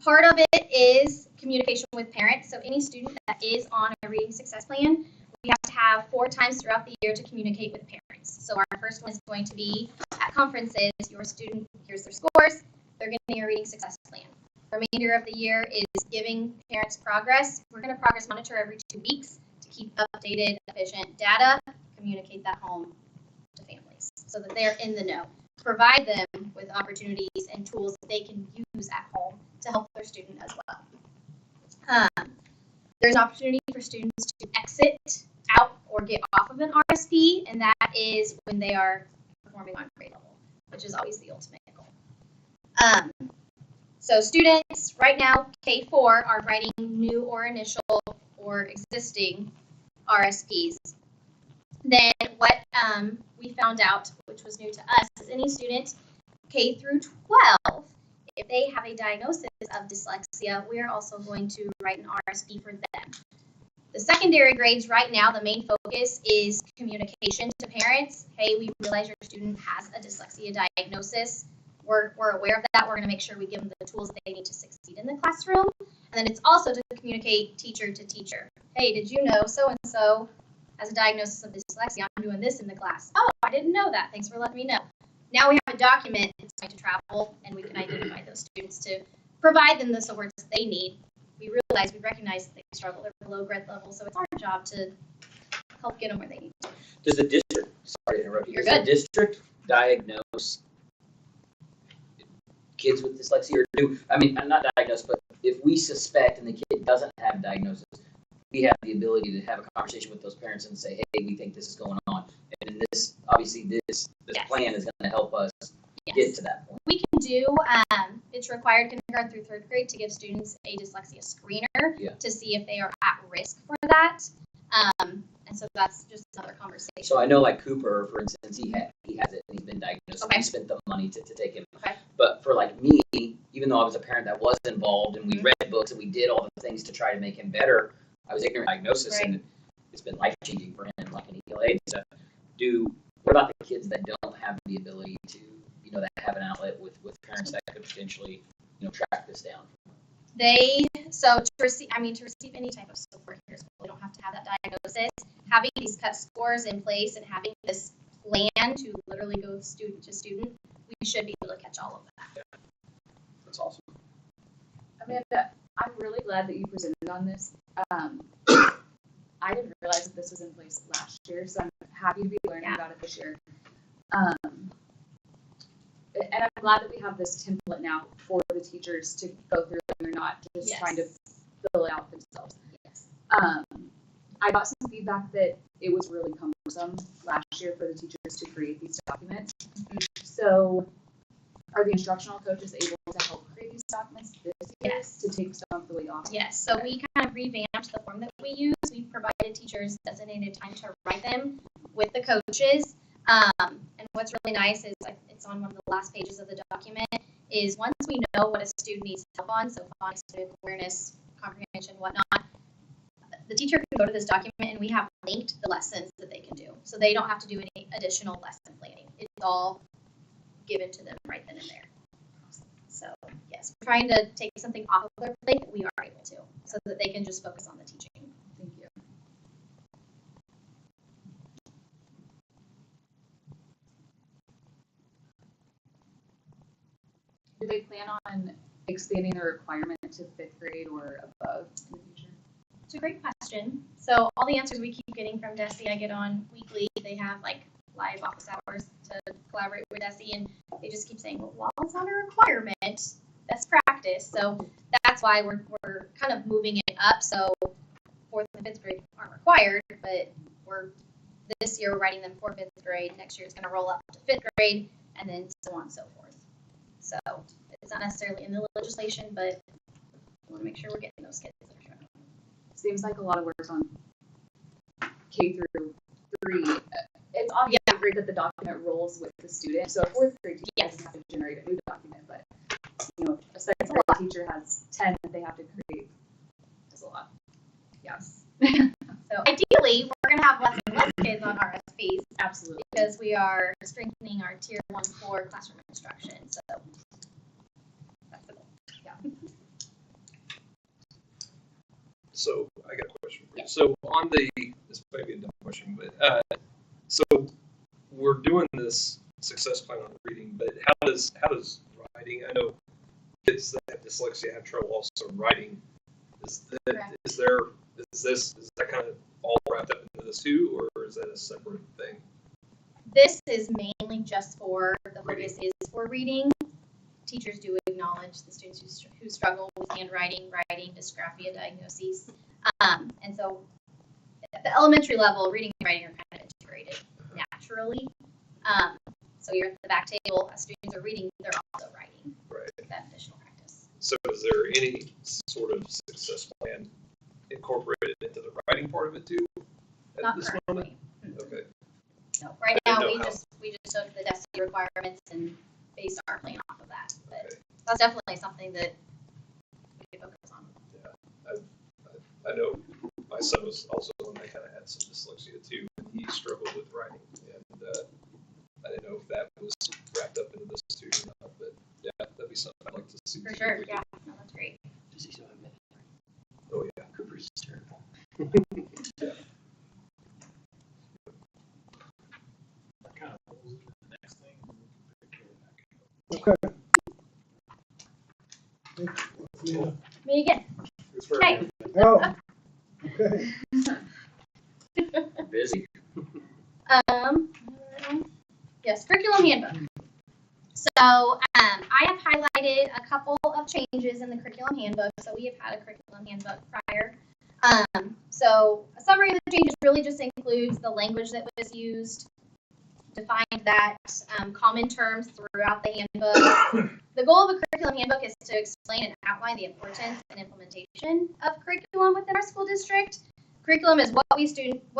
Part of it is communication with parents. So any student that is on a reading success plan, we have to have 4 times throughout the year to communicate with parents. So our first one is going to be at conferences. Your student, here's their scores. they're getting a reading success plan. The remainder of the year is giving parents progress. We're going to progress monitor every 2 weeks to keep updated, efficient data, communicate that home to families so that they're in the know. Provide them with opportunities and tools that they can use at home to help their student as well. There's an opportunity for students to exit out or get off of an RSP, and that is when they are performing on grade level, which is always the ultimate goal. So students right now, K4, are writing new or initial or existing RSPs. Then what we found out, which was new to us, is any student K through 12, if they have a diagnosis of dyslexia, we are also going to write an RSP for them. The secondary grades right now, the main focus is communication to parents. Hey, we realize your student has a dyslexia diagnosis. We're aware of that. We're going to make sure we give them the tools they need to succeed in the classroom. And then it's also to communicate teacher to teacher. Hey, did you know so-and-so has a diagnosis of dyslexia? I'm doing this in the class. Oh, I didn't know that. Thanks for letting me know. Now we have a document that's going to travel, and we can identify those students to provide them the supports they need. We recognize that they struggle, they're below grade level, so it's our job to help get them where they need to. Does the district, sorry to interrupt you, You're does good. the district diagnose kids with dyslexia, or not diagnose, but if we suspect and the kid doesn't have a diagnosis, we have the ability to have a conversation with those parents and say, hey, we think this is going on. And this, obviously, this Yes. plan is going to help us Yes. get to that point. We can do, it's required kindergarten through 3rd grade to give students a dyslexia screener to see if they are at risk for that. And so that's just another conversation. So I know, like Cooper, for instance, he has it and he's been diagnosed. Okay. We spent the money to take him. Okay. But for like me, even though I was a parent that was involved and we read books and we did all the things to try to make him better, I was ignorant of diagnosis, and it's been life changing for him, like an ELA and stuff. What about the kids that don't have the ability to, that have an outlet with parents that could potentially, track this down? To receive any type of support here, they don't have to have that diagnosis. Having these cut scores in place and having this plan to literally go student to student, we should be able to catch all of that. Yeah. That's awesome. Amanda, I'm really glad that you presented on this. I didn't realize that this was in place last year, so I'm happy to be learning about it this year. And I'm glad that we have this template now for the teachers to go through, and they're not just trying to fill it out themselves. Yes. I got some feedback that it was really cumbersome last year for the teachers to create these documents. Mm-hmm. So are the instructional coaches able to help create these documents this year to take some of the weight off? Yes, so we kind of revamped the form that we use. We provided teachers designated time to write them with the coaches. And what's really nice is it's on one of the last pages of the document, is once we know what a student needs help on, so phonics, awareness, comprehension, whatnot, the teacher can go to this document and we have linked the lessons that they can do. So they don't have to do any additional lesson planning. It's all given to them right then and there. So yes, we're trying to take something off of their plate that we are able to, so that they can just focus on the teaching. Thank you. Do they plan on expanding the requirement to 5th grade or above in the future? It's a great question. So all the answers we keep getting from DESE, I get on weekly. They have live office hours to collaborate with DESE, and they just keep saying, well, it's not a requirement, best practice. So that's why we're kind of moving it up. So 4th and 5th grade aren't required, but this year we're writing them for 5th grade. Next year it's going to roll up to 5th grade, and then so on and so forth. So it's not necessarily in the legislation, but we want to make sure we're getting those kids that are trying. Seems like a lot of work on K through 3. It's obviously great that the document rolls with the student. So a 4th grade teacher doesn't have to generate a new document, but a 2nd grade teacher has 10 that they have to create. That's a lot. Yes. So ideally, we're going to have less and less kids on RSPs. Absolutely. Because we are strengthening our Tier 1-4 classroom instruction. So that's the goal. Yeah. So I got a question for you. So on this might be a dumb question, but so we're doing this success plan on reading, but how does writing? I know kids that have dyslexia have trouble also writing. Is that kind of all wrapped up into this too, or is that a separate thing? This is mainly just for, the focus is for reading. Teachers do acknowledge the students who struggle with handwriting, writing, dysgraphia diagnoses. And so at the elementary level, reading and writing are kind of integrated naturally. So you're at the back table, as students are reading, they're also writing. Right. That additional practice. So is there any sort of success plan incorporated into the writing part of it too? At Not this currently. moment? Okay. No, right I now didn't we know how. just took the DESI requirements and based our plan off of that. But Okay. that's definitely something that we could focus on. I know my son was also one that kind of had some dyslexia too, and he struggled with writing, and I didn't know if that was wrapped up into this too or not, but yeah, that'd be something I'd like to see. For sure, yeah, no, that's great. Does he still have it? Oh yeah. Cooper's is terrible. Yeah. That kind of rolls into the next thing. and we can take care of that. Okay. Me again. It's for Okay. Oh, okay. Busy. Yes, curriculum handbook. So I have highlighted a couple of changes in the curriculum handbook. So we have had a curriculum handbook prior. So a summary of the changes really just includes the language that was used, defined that, common terms throughout the handbook. The goal of a curriculum handbook is to explain and outline the importance and implementation of curriculum within our school district. Curriculum is what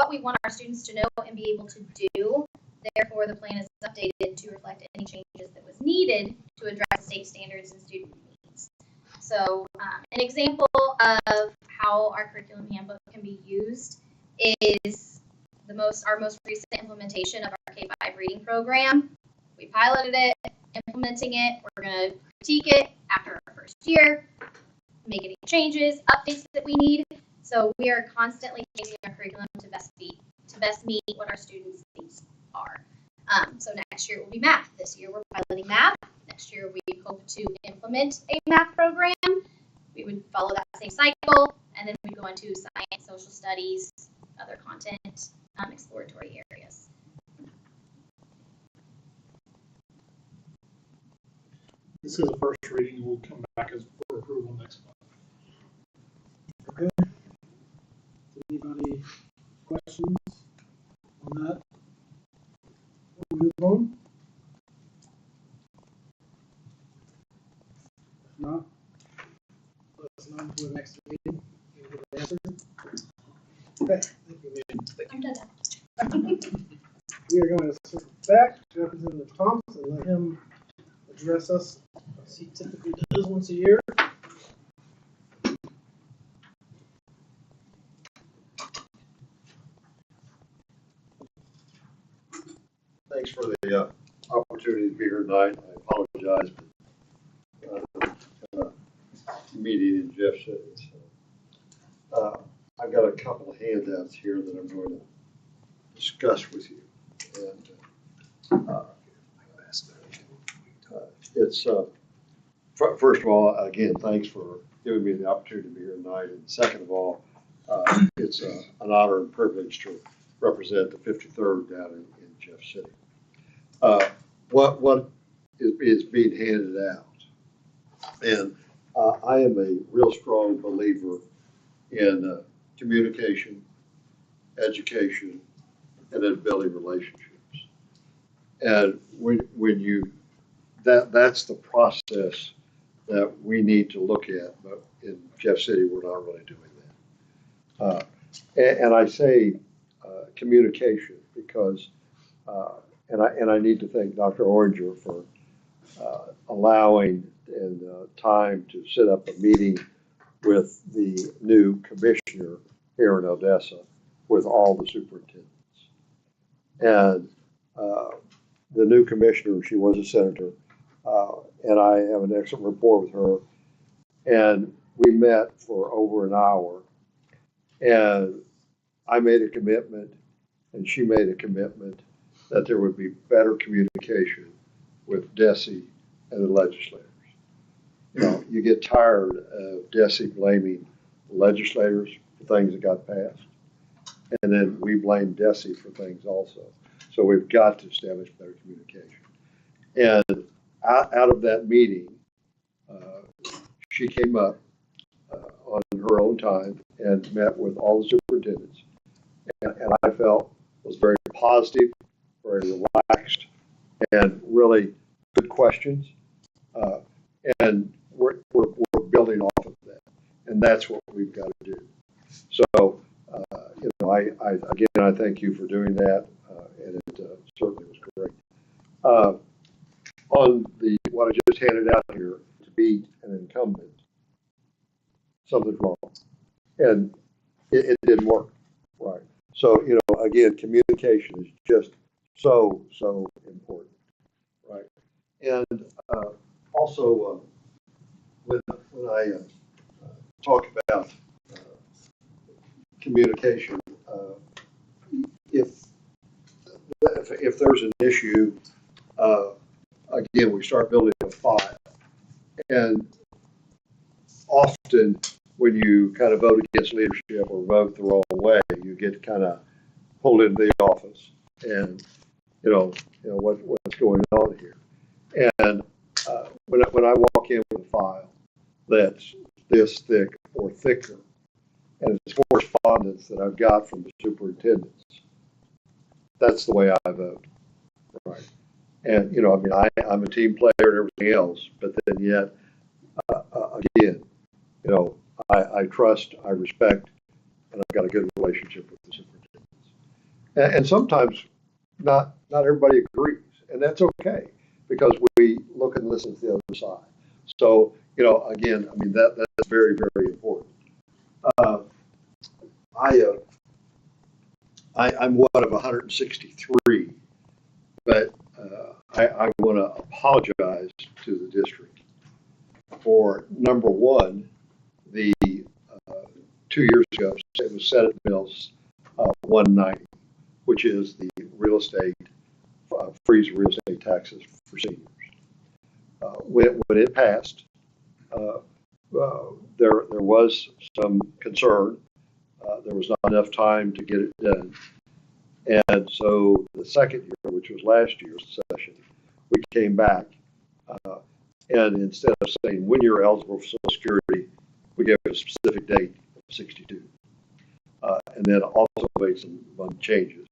we want our students to know and be able to do. Therefore, the plan is updated to reflect any changes that was needed to address state standards and student needs. So, an example of how our curriculum handbook can be used is our most recent implementation of our K-5 reading program. We piloted it, implementing it. We're going to critique it after our first year, make any changes, updates that we need. So we are constantly changing our curriculum to best meet what our students' needs are. So next year it will be math. This year we're piloting math. Next year we hope to implement a math program. We would follow that same cycle, and then we'd go into science, social studies, other content, exploratory areas. This is a first reading. We'll come back for approval next month. Okay. Anybody questions on that? We'll move on. If not, let's move on to the next reading. You get an answer? Okay, thank you, ma'am. I'm done. We are going to circle back to Representative Thompson and let him address us, as he typically does once a year. Thanks for the opportunity to be here tonight. I apologize, but meeting in Jeff City. So, I've got a couple of handouts here that I'm going to discuss with you. And it's first of all, again, thanks for giving me the opportunity to be here tonight. And second of all, it's an honor and privilege to represent the 53rd down in Jeff City. What is being handed out, and I am a real strong believer in communication, education, and then building relationships. And when you that's the process that we need to look at, but in Jeff City we're not really doing that. And I say communication because. And I need to thank Dr. Oranger for allowing and time to set up a meeting with the new commissioner here in Odessa with all the superintendents. And the new commissioner, she was a senator, and I have an excellent rapport with her. And we met for over an hour, and I made a commitment, and she made a commitment that there would be better communication with DESI and the legislators. you get tired of DESI blaming legislators for things that got passed. And then we blame DESI for things also. So we've got to establish better communication. And out of that meeting, she came up on her own time and met with all the superintendents. And I felt was very positive, very relaxed, and really good questions. And we're building off of that. And that's what we've got to do. So, I thank you for doing that, and it certainly was great. On what I just handed out here, to beat an incumbent, something's wrong, and it didn't work, right? So, again, communication is just so important, right? And also, when I talk about communication, if there's an issue, again, we start building a file. And often when you kind of vote against leadership or vote the wrong way, you get kind of pulled into the office and, what's going on here. And when I walk in with a file that's this thick or thicker, and it's correspondence that I've got from the superintendents, that's the way I vote, right? And, I'm a team player and everything else, but then yet, again, I trust, I respect, and I've got a good relationship with the superintendents. And sometimes not everybody agrees, and that's okay, because we look and listen to the other side. So, again, that's very, very important. I'm one of 163, but I want to apologize to the district for, number one, the 2 years ago, it was Senate Bills 190, which is the real estate, freeze real estate taxes for seniors. When it passed, there was some concern. There was not enough time to get it done. And so the second year, which was last year's session, we came back. And instead of saying when you're eligible for Social Security, we gave a specific date of 62. And then also made some changes.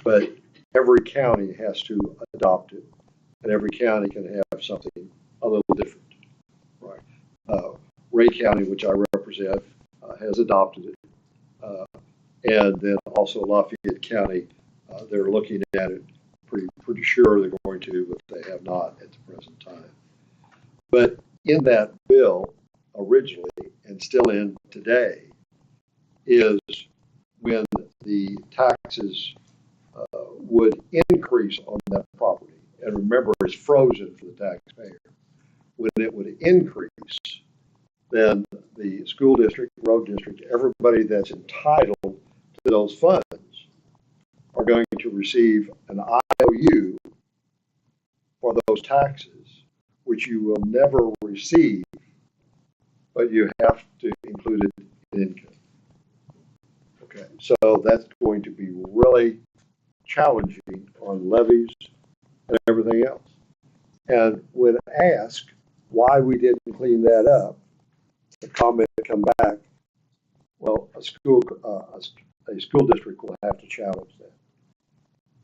But every county has to adopt it, and every county can have something a little different, right? Ray County, which I represent, has adopted it. And then also Lafayette County, they're looking at it, pretty sure they're going to, but they have not at the present time. But in that bill originally, and still in today, is when the taxes would increase on that property. And remember, it's frozen for the taxpayer. When it would increase, then the school district, road district, everybody that's entitled to those funds are going to receive an IOU for those taxes, which you will never receive, but you have to include it in income. Okay, so that's going to be really challenging on levies and everything else. And when asked why we didn't clean that up, the comment come back, well, a school district will have to challenge that.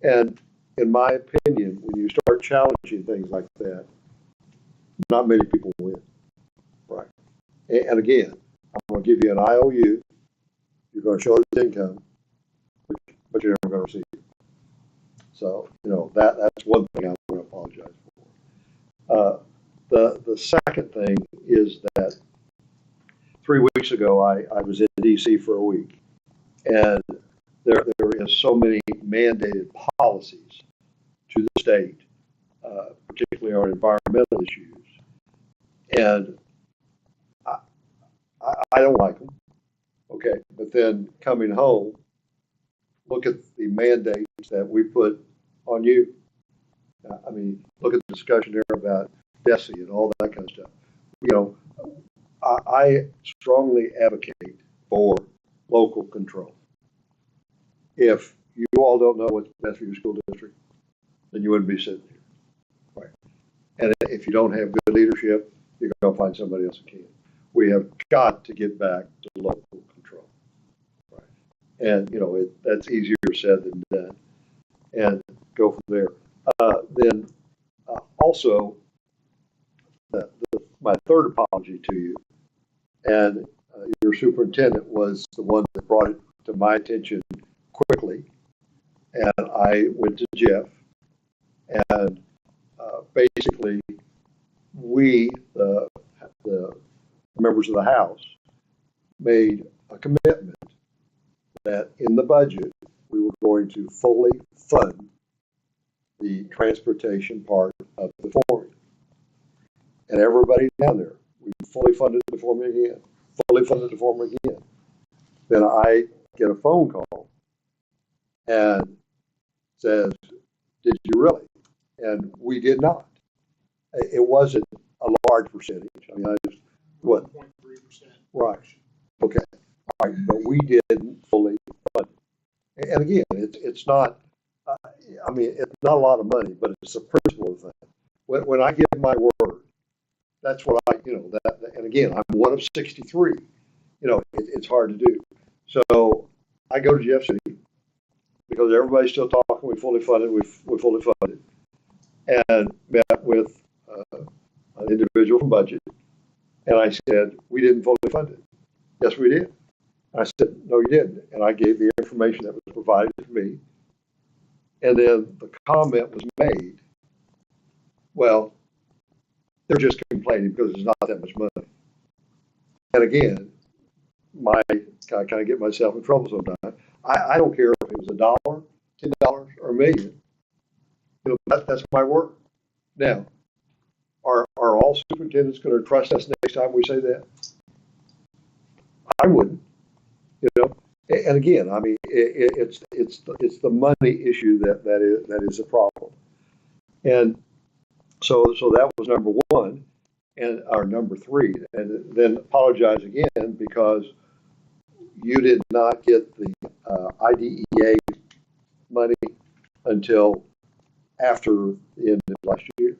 And in my opinion, when you start challenging things like that, not many people win, right? And again, I'm going to give you an IOU. You're going to show it as income, but you're never going to receive it. So, that's one thing I want to apologize for. The second thing is that 3 weeks ago, I was in DC for a week, and there is so many mandated policies to the state, particularly on environmental issues, and I don't like them. Okay, but then coming home, look at the mandates that we put on you. Look at the discussion there about DESI and all that kind of stuff. you know, I strongly advocate for local control. If you all don't know what's best for your school district, then you wouldn't be sitting here. Right. And if you don't have good leadership, you're going to find somebody else who can. We have got to get back to local control. Right. And, you know, that's easier said than done. And go from there. Then also, my third apology to you, and your superintendent was the one that brought it to my attention quickly, and I went to Jeff, and basically we, the members of the House, made a commitment that in the budget we were going to fully fund the transportation part of the formula. And everybody down there, we fully funded the formula again, fully funded the formula again. Then I get a phone call and says, did you really? And we did not. It wasn't a large percentage. I mean, I just, what? 1.3%. Right. Okay. All right. But we didn't fully fund it. And again, it's not, I mean, it's not a lot of money, but it's the principle of that. When I give my word, that's what and again, I'm one of 63. You know, it's hard to do. So I go to Jeff City because everybody's still talking. We fully funded. We fully funded, and met with an individual from budget, and I said we didn't fully fund it. Yes, we did. I said no, you didn't, and I gave the information that was provided to me, and then the comment was made. Well, they're just complaining because there's not that much money. And again, I kind of get myself in trouble sometimes. I don't care if it was $1, $10, or $1 million. You know, that's my word. Now, are all superintendents going to trust us next time we say that? I wouldn't. You know, and again, I mean, it's the money issue that is a problem. And so that was number one, and our number three, and then apologize again because you did not get the IDEA money until after the end of last year,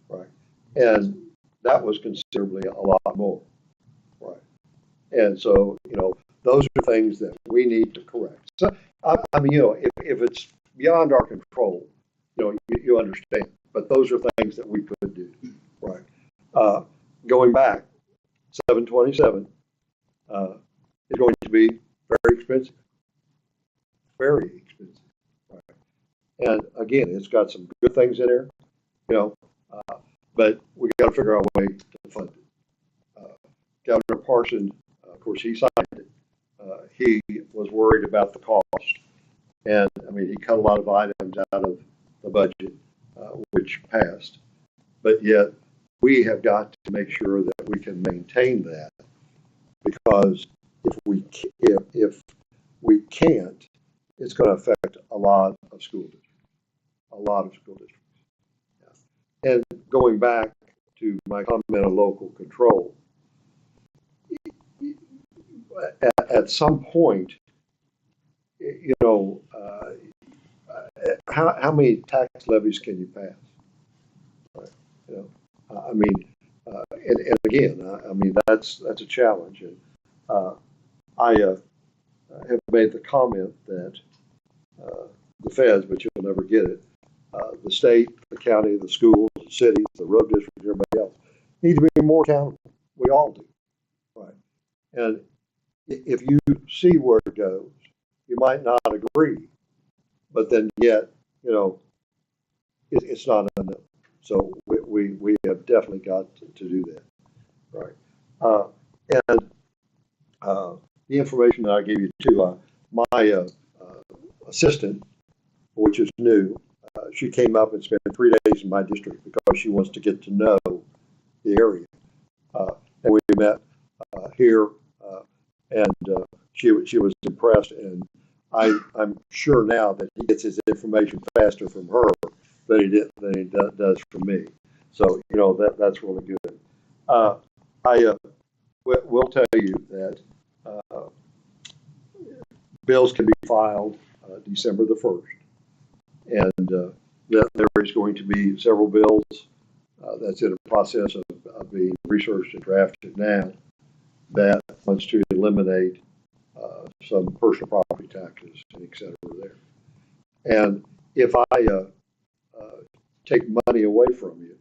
right? And that was considerably a lot more, right? And so, you know, those are things that we need to correct. So, I mean, you know, if it's beyond our control, you know, you understand. But those are things that we could do, right? Going back, 727 is going to be very expensive, very expensive, right? And again, it's got some good things in there, you know, but we got to figure out a way to fund it. Governor Parson, of course, he signed it. He was worried about the cost, and I mean, he cut a lot of items out of the budget, which passed. But yet, we have got to make sure that we can maintain that, because if we can't, it's going to affect a lot of school districts. A lot of school districts. Yeah. And going back to my comment on local control, at some point, you know, how many tax levies can you pass? Right. You know, I mean, and again, I mean that's a challenge, and I have made the comment that the feds, but you'll never get it, the state, the county, the schools, the cities, the road districts, everybody else need to be more accountable. We all do, right? And if you see where it goes, you might not agree, but then yet, you know, it's not enough. So we have definitely got to do that, right? And the information that I gave you too, my assistant, which is new, she came up and spent 3 days in my district because she wants to get to know the area. And we met here, and she was impressed, and I'm sure now that he gets his information faster from her than he does from me. So you know that's really good. will tell you that bills can be filed December the 1st. And that there is going to be several bills that's in a process of being researched and drafted now that wants to eliminate some personal property taxes and et cetera there. And if I take money away from you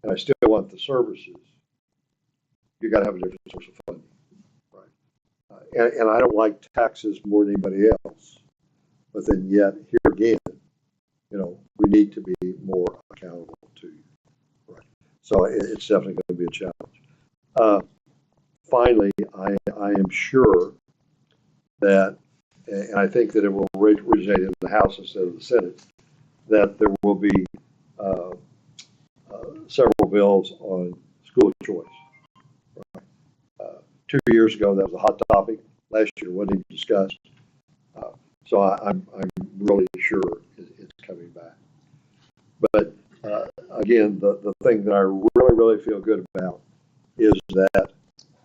and I still want the services, you got to have a different source of funding, right? And I don't like taxes more than anybody else, but then yet here again, we need to be more accountable to you, right? So it's definitely going to be a challenge. Finally, I am sure that, and I think that it will originate in the House instead of the Senate, that there will be several bills on school choice. Right? 2 years ago, that was a hot topic. Last year, wasn't even discussed. So I'm really sure it's coming back. But again, the thing that I really feel good about is that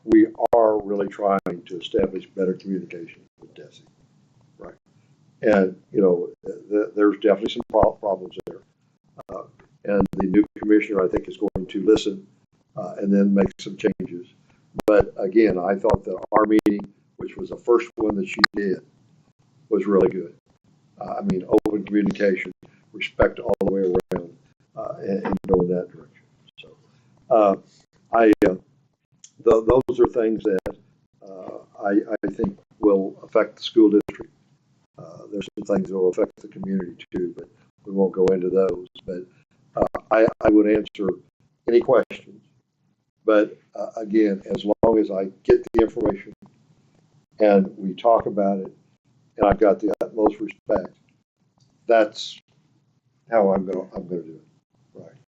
we are really trying to establish better communication with DESE, right? And there's definitely some problems there. And the new commissioner, I think, is going to listen and then make some changes. But again, I thought that our meeting, which was the first one that she did, was really good. I mean, open communication, respect all the way around, and go in that direction. So, those are things that I think will affect the school district. There's some things that will affect the community too, but we won't go into those. But I would answer any questions. But again, as long as I get the information and we talk about it, and I've got the utmost respect, that's how I'm going to do it, right?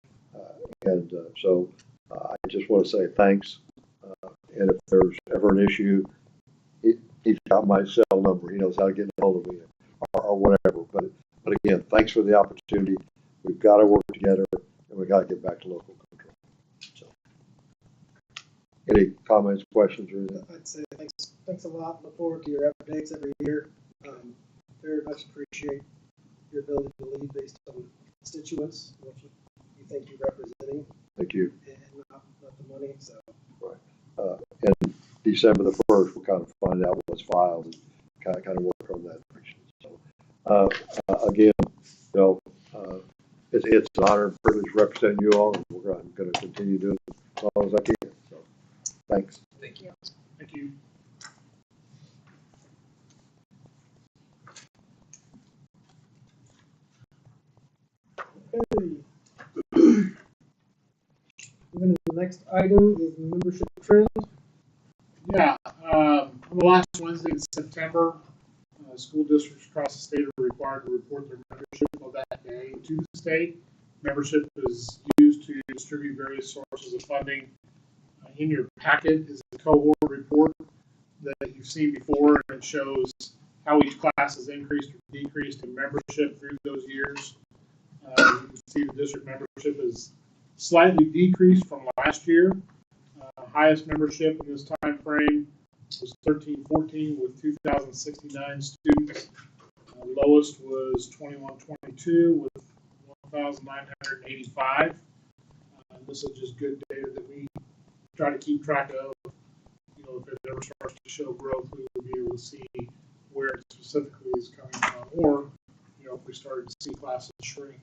So I just want to say thanks. And if there's ever an issue, he's got my cell number. He knows how to get a hold of me or whatever. But again, thanks for the opportunity. We've got to work together, and we've got to get back to local control. So, any comments, questions, or anything? I'd say thanks a lot. Look forward to your updates every year. Very much appreciate your ability to lead based on constituents, what you think you're representing. Thank you. And not the money. So. Right. And December the 1st, we'll kind of find out what's filed and kind of work on that direction. So, again, it's an honor and privilege representing you all, and I'm going to continue doing it as long as I can. So, thanks. Thank you. Thank you. Okay. Moving to the next item is membership trend. Yeah, on the last Wednesday in September, school districts across the state are required to report their membership of that day to the state. Membership is used to distribute various sources of funding. In your packet is a cohort report that you've seen before, and it shows how each class has increased or decreased in membership through those years. You can see the district membership is slightly decreased from last year. Highest membership in this time frame was 13-14 with 2,069 students. Lowest was 21-22 with 1,985. This is just good data that we try to keep track of. If it ever starts to show growth, we will be able to see where it specifically is coming from. Or, if we started to see classes shrink,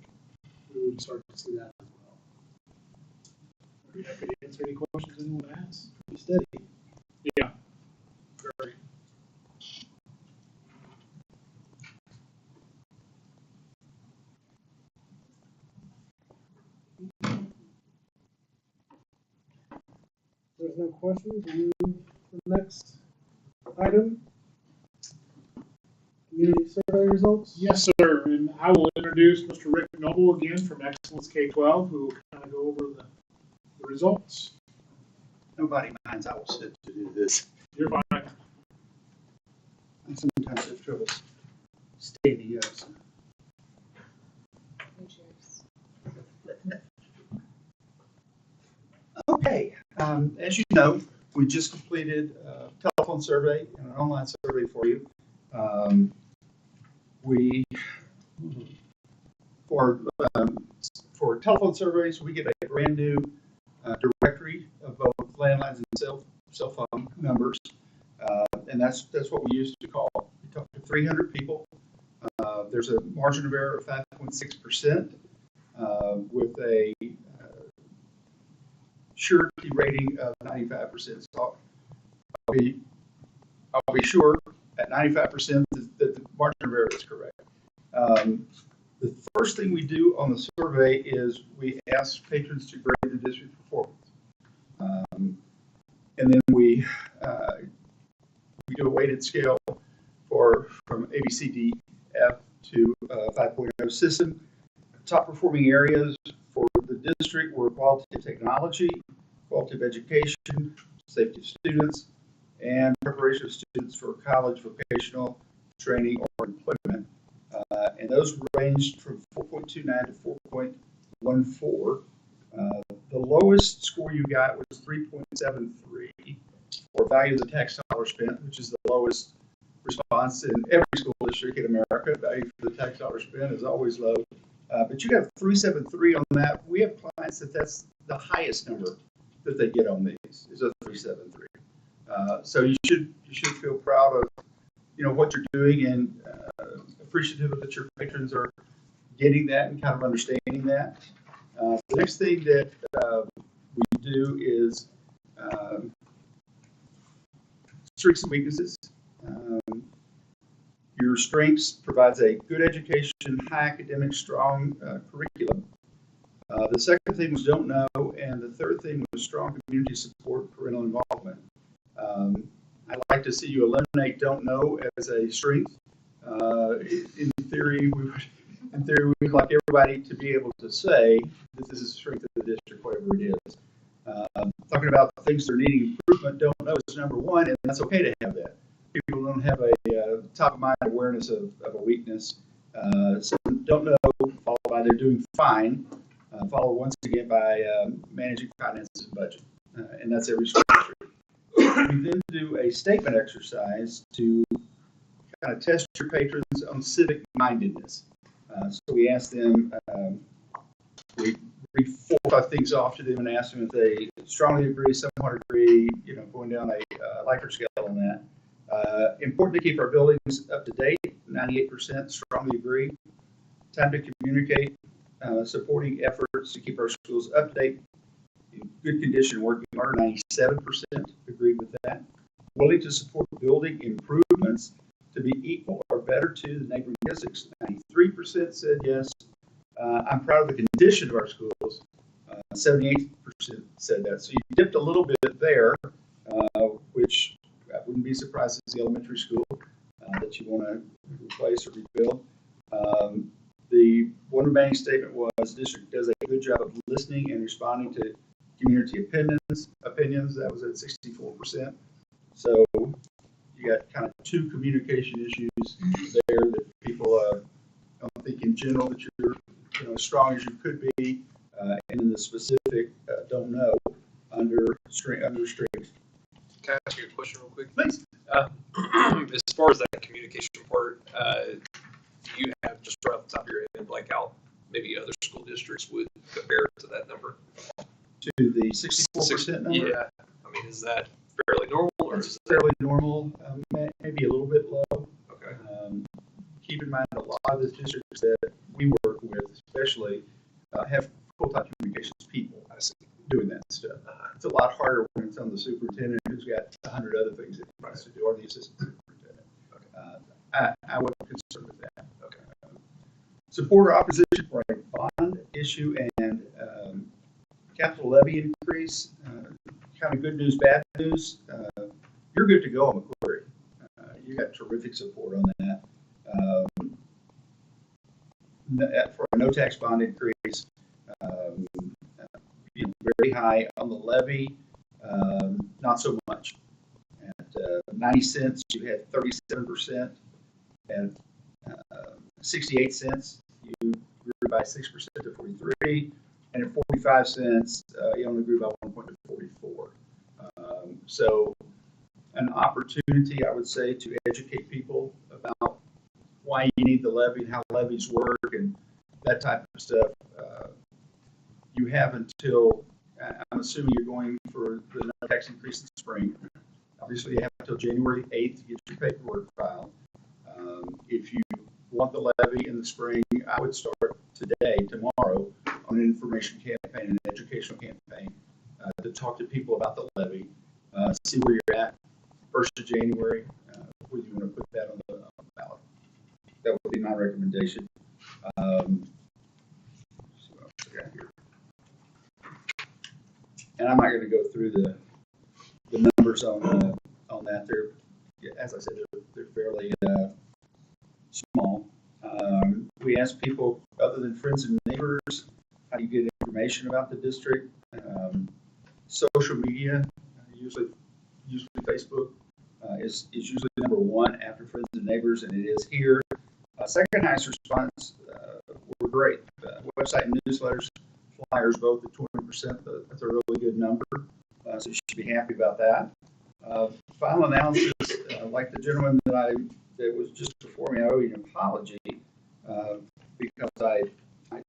we would start to see that as well. Are happy to answer any questions anyone has. Pretty steady. Yeah. Very. There's no questions. We move to the next item. Community survey results. Yes, sir. And I will introduce Mr. Rick Noble again from Excellence K-12, who will kind of go over the results. Nobody minds. I will sit to do this. You're fine. I sometimes have trouble standing up. So. Okay. As you know, we just completed a telephone survey and an online survey for you. We, for telephone surveys, we get a brand new directory of both landlines and cell phone numbers. And that's what we use to call. We talk to 300 people. There's a margin of error of 5.6% with a surety rating of 95%. So I'll be sure at 95% that the margin of error is correct. The first thing we do on the survey is we ask patrons to grade the district performance. And then we do a weighted scale from A, B, C, D, F to 5.0 system. Top performing areas for the district were quality of technology, quality of education, safety of students, and preparation of students for college, vocational training, or employment. And those ranged from 4.29 to 4.14. The lowest score you got was 3.73, or value of the tax dollar spent, which is the lowest response in every school district in America. Value for the tax dollar spent is always low. But you got 373 on that. We have clients that's the highest number that they get on these is a 373. So you should feel proud of what you're doing and appreciative that your patrons are getting that and kind of understanding that. The next thing that we do is strengths and weaknesses. Your strengths provides a good education, high academic, strong curriculum. The second thing was don't know, and the third thing was strong community support, parental involvement. I'd like to see you eliminate don't know as a strength. In theory, we would like everybody to be able to say that this is a strength of the district, whatever it is. Talking about things that are needing improvement, don't know is number one, and that's okay to have that. People don't have a top of mind awareness of a weakness. So don't know, followed by they're doing fine, followed once again by managing finances and budget. And that's every school district. We then do a statement exercise to kind of test your patrons on civic mindedness. So we ask them, we read 4 or 5 things off to them and ask them if they strongly agree, somewhat agree, going down a Likert scale on that. Important to keep our buildings up to date, 98% strongly agree. Time to communicate, supporting efforts to keep our schools up to date, in good condition, working order, 97% agreed with that. Willing to support building improvements to be equal or better to the neighboring districts, 93% said yes. I'm proud of the condition of our schools, 78% said that. So you dipped a little bit there, which I wouldn't be surprised if it's the elementary school that you want to replace or rebuild. The one remaining statement was the district does a good job of listening and responding to community opinions. That was at 64%. So you got kind of 2 communication issues there that people don't think in general that you're as strong as you could be, and in the specific don't know under strength. Can I ask you a question real quick? Please. As far as that communication part, do you have just right off the top of your head like how maybe other school districts would compare to that number? To the 64% number? Yeah. I mean, is that fairly normal, or is it fairly normal? Maybe a little bit low. Okay. Keep in mind a lot of the districts that we work with, especially, have full-time communications people doing that stuff. It's a lot harder when it's on the superintendent who's got 100 other things that he wants to do, or the assistant superintendent. I wasn't concerned with that. Okay. Support or opposition for a bond issue and capital levy increase. Kind of good news, bad news. You're good to go on McQuarrie. You got terrific support on that. For a no tax bond increase, very high on the levy, not so much. At 90 cents, you had 37%. At 68 cents, you grew by 6% to 43. And at 45 cents, you only grew by 1 point to 44. So an opportunity, I would say, to educate people about why you need the levy and how levies work and that type of stuff. You have until, I'm assuming you're going for the no tax increase in the spring. Obviously, you have until January 8th to get your paperwork filed. If you want the levy in the spring, I would start today, tomorrow, on an information campaign, an educational campaign, to talk to people about the levy, see where you're at, 1st of January, whether you want to put that on the ballot. That would be my recommendation. See what else I got here. And I'm not going to go through the numbers on that. They're, as I said, they're fairly small. We asked people other than friends and neighbors, how do you get information about the district? Social media, usually Facebook is usually number one after friends and neighbors, and it is here. Second highest response were great. Website and newsletters, flyers, both at 20%. That's a really good number. So you should be happy about that. Final analysis, like the gentleman that was just before me, I owe you an apology because I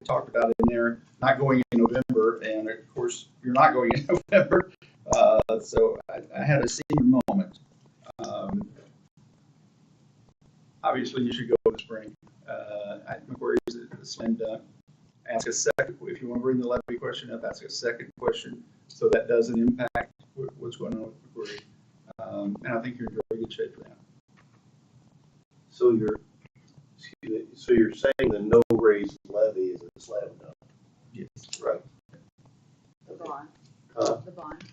talked about it in there not going in November, and of course you're not going in November. So I had a senior moment. Obviously, you should go in the spring. Macquarie is a slam dunk. Ask a second, if you want to bring the levy question up, ask a second question so that doesn't impact what's going on with Macquarie. And I think you're in very good shape for that. So you're saying the no raise levy is a slam dunk? Yes. Right. The bond. The bond.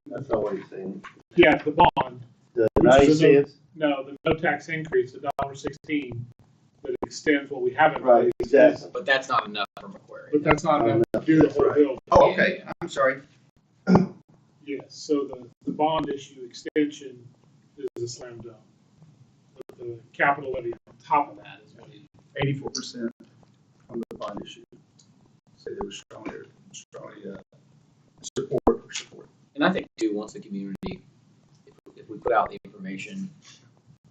That's not what he's saying. Yeah, the bond. The which 90 is a cents? No, the no tax increase, $1.16, that extends what we haven't. Right, raised. exactly. But that's not enough for Macquarie. But that's not enough to do the whole bill. Oh, okay. I'm sorry. Yes, so the bond issue extension is a slam dunk. But the capital levy on top of that is what he. 84% on the bond issue. Say there was strongly support. And I think too, once the community, if we put out the information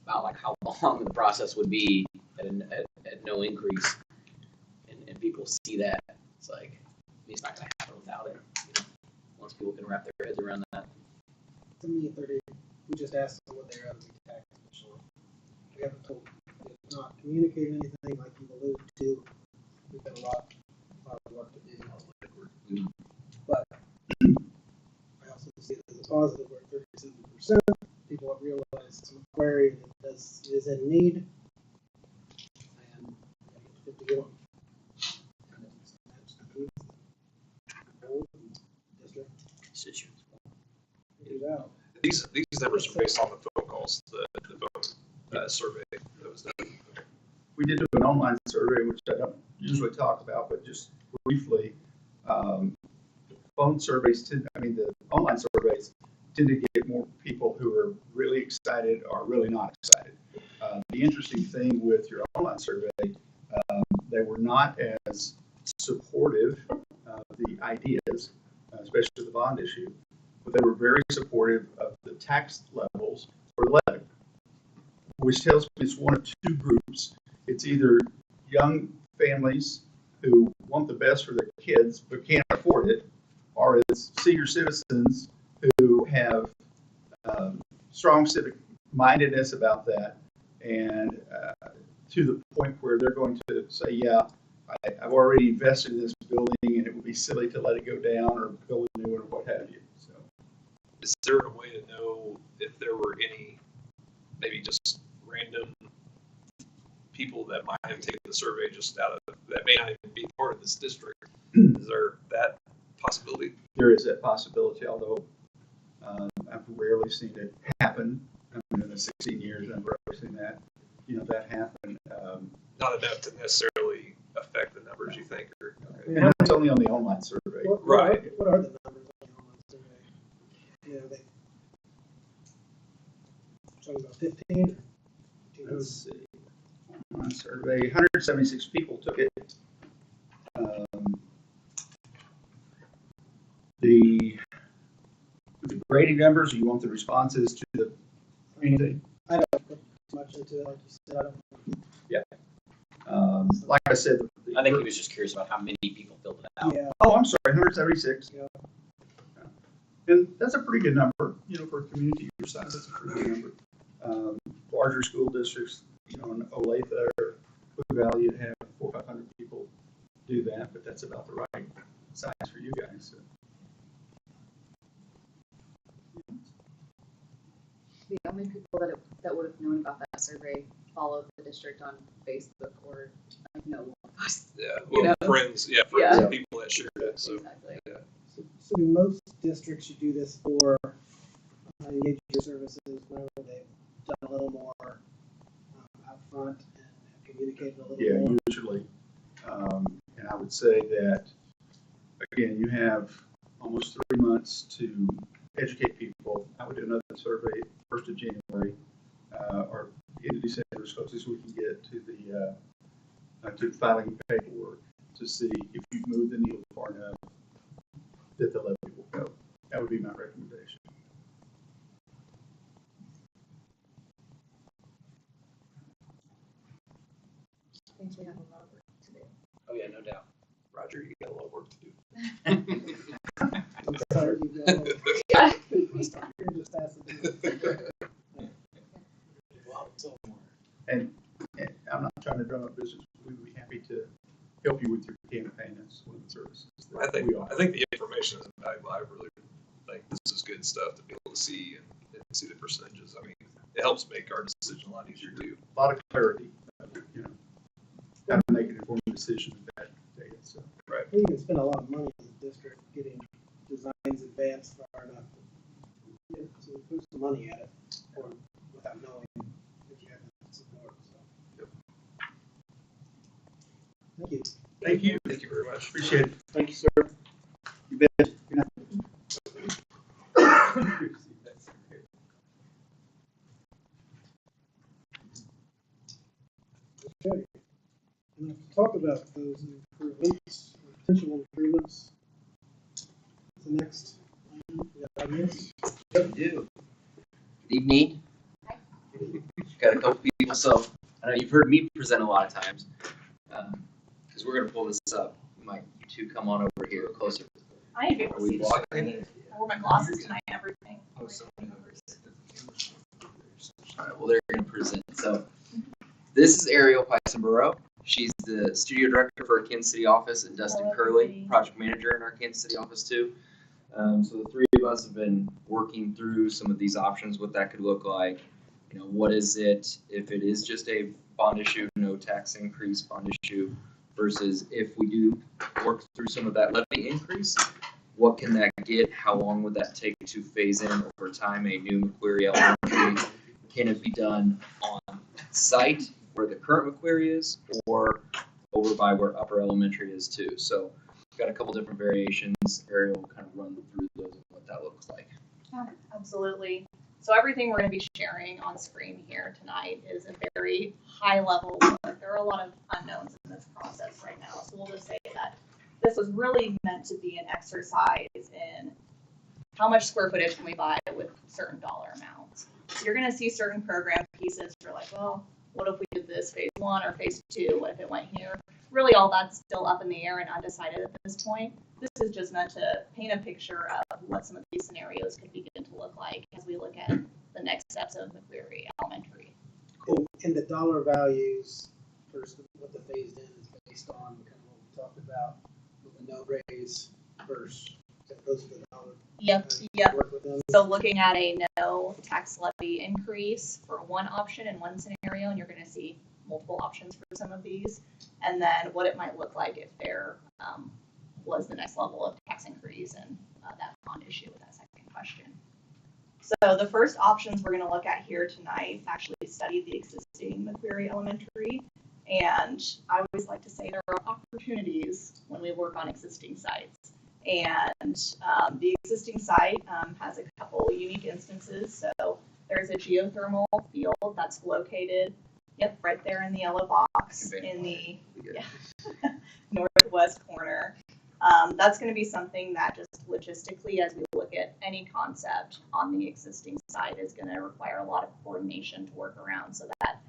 about like how long the process would be at no increase, and people see that, it's like, it's not going to happen without it. Once people can wrap their heads around that. To me, 30, we just asked them what they're out of the tax initially. We haven't told, we have not communicated anything like you alluded to. We've got a lot of work to do. But I also see it as a positive where 37% people have realized some Macquarie is in need. And we get to go. These numbers are based on the phone calls, the phone survey that was done. We did do an online survey, which I don't usually talk about, but just briefly, phone surveys the online surveys tend to get more people who are really excited or really not excited. The interesting thing with your online survey, they were not as supportive of the ideas, especially the bond issue, but they were very supportive of the tax levels for the levy, which tells me it's one of two groups. It's either young families who want the best for their kids but can't afford it, or it's senior citizens who have strong civic mindedness about that, and to the point where they're going to say, yeah, I've already invested in this building and it would be silly to let it go down or build a new one or what have you. So, is there a way to know if there were any, maybe just random people that might have taken the survey just out of, that may not even be part of this district? Is there that possibility? There is that possibility, although I've rarely seen it happen. In the 16 years, I've rarely seen that, that happen. Not enough to necessarily affect the numbers, you think? Or, okay. And it's only on the online survey. Right. What are the numbers on the online survey? They talking about 15? Let's see. Online survey, 176 people took it. The grading numbers, or you want the responses to the community? I don't put much into it, like you said, I don't. Yeah. Like I said, I think he was just curious about how many people filled it out. Yeah. Oh, I'm sorry, 176. Yeah. And that's a pretty good number, for a community your size, that's a pretty good number. Larger school districts, in Olathe or Blue Valley, you'd have 400 or 500 people do that, but that's about the right size for you guys. So. The only people that would have known about that survey followed the district on Facebook or know one of us. Yeah, friends of people that shared it. So, exactly. Yeah. So in most districts, you do this for engagement services, where they've done a little more upfront and have communicated a little more. Yeah, usually. And I would say that, again, you have almost 3 months to educate people. I would do another survey 1st of January or end of December, as close as we can get to the filing paperwork to see if you've moved the needle far enough that the levy will go. That would be my recommendation. I think we have a lot of work to do. Oh yeah, no doubt. Roger, you got a lot of work to do. I'm sorry, you're just asking. And I'm not trying to drum up business. We would be happy to help you with your campaign. That's one of the services. I think the information is invaluable. I really think this is good stuff to be able to see and see the percentages. I mean, it helps make our decision a lot easier too. A lot of clarity, how to make an informed decision with that data. So. Right. You can spend a lot of money in the district getting designs advanced far enough. So put some money at it without knowing if you have that support. So. Yep. Thank you. Thank you. Thank you very much. Appreciate it. Thank you, sir. You bet. Good night. Okay. And to talk about those improvements, potential improvements, the next item, we got this. We do. Good evening. Got a couple people, so I know you've heard me present a lot of times. Because we're going to pull this up. You two come on over here closer. I need to be able Are to we see the blocking? screen. I wore my glasses tonight and everything. All right, well, they're going to present. So this is Ariel Peisenborough. She's the studio director for our Kansas City office, and Dustin Curley, project manager in our Kansas City office too. So the three of us have been working through some of these options, what that could look like. What is it if it is just a bond issue, no tax increase bond issue, versus if we do work through some of that levy increase, what can that get? How long would that take to phase in over time a new McQuarrie Elementary? Can it be done on site where the current McQuarrie is, or over by where Upper Elementary is too? So we've got a couple different variations. Ariel will kind of run through those and what that looks like. Yeah, absolutely. So everything we're going to be sharing on screen here tonight is a very high level look. There are a lot of unknowns in this process right now. So we'll just say that this was really meant to be an exercise in how much square footage can we buy with certain dollar amounts. So you're going to see certain program pieces. You're like, well, what if we did this phase 1 or phase 2? What if it went here? Really, all that's still up in the air and undecided at this point. This is just meant to paint a picture of what some of these scenarios could begin to look like as we look at the next steps of McQuarrie Elementary. Cool. And the dollar values versus what the phased in is based on, kind of what we talked about with the no raise versus those are the dollar. Yep. So looking at a no tax levy increase for one option in one scenario, and you're going to see multiple options for some of these, and then what it might look like if there was the next level of tax increase and that bond issue with that second question. So the first options we're going to look at here tonight actually study the existing McQuarrie Elementary, and I always like to say there are opportunities when we work on existing sites. And the existing site has a couple unique instances. So there's a geothermal field that's located, right there in the yellow box in the northwest corner. That's going to be something that just logistically, as we look at any concept on the existing site, is going to require a lot of coordination to work around so that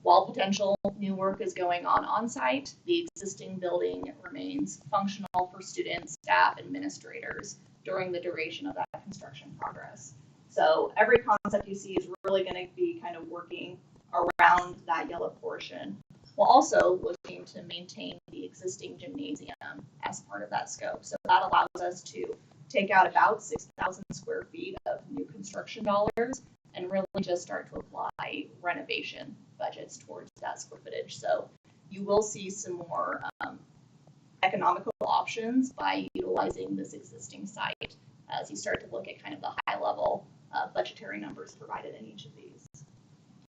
while potential new work is going on site, the existing building remains functional for students, staff, administrators during the duration of that construction progress. So every concept you see is really going to be kind of working around that yellow portion, while also looking to maintain the existing gymnasium as part of that scope. So that allows us to take out about 6,000 square feet of new construction dollars and really just start to apply renovation budgets towards that square footage. So you will see some more economical options by utilizing this existing site as you start to look at kind of the high level budgetary numbers provided in each of these.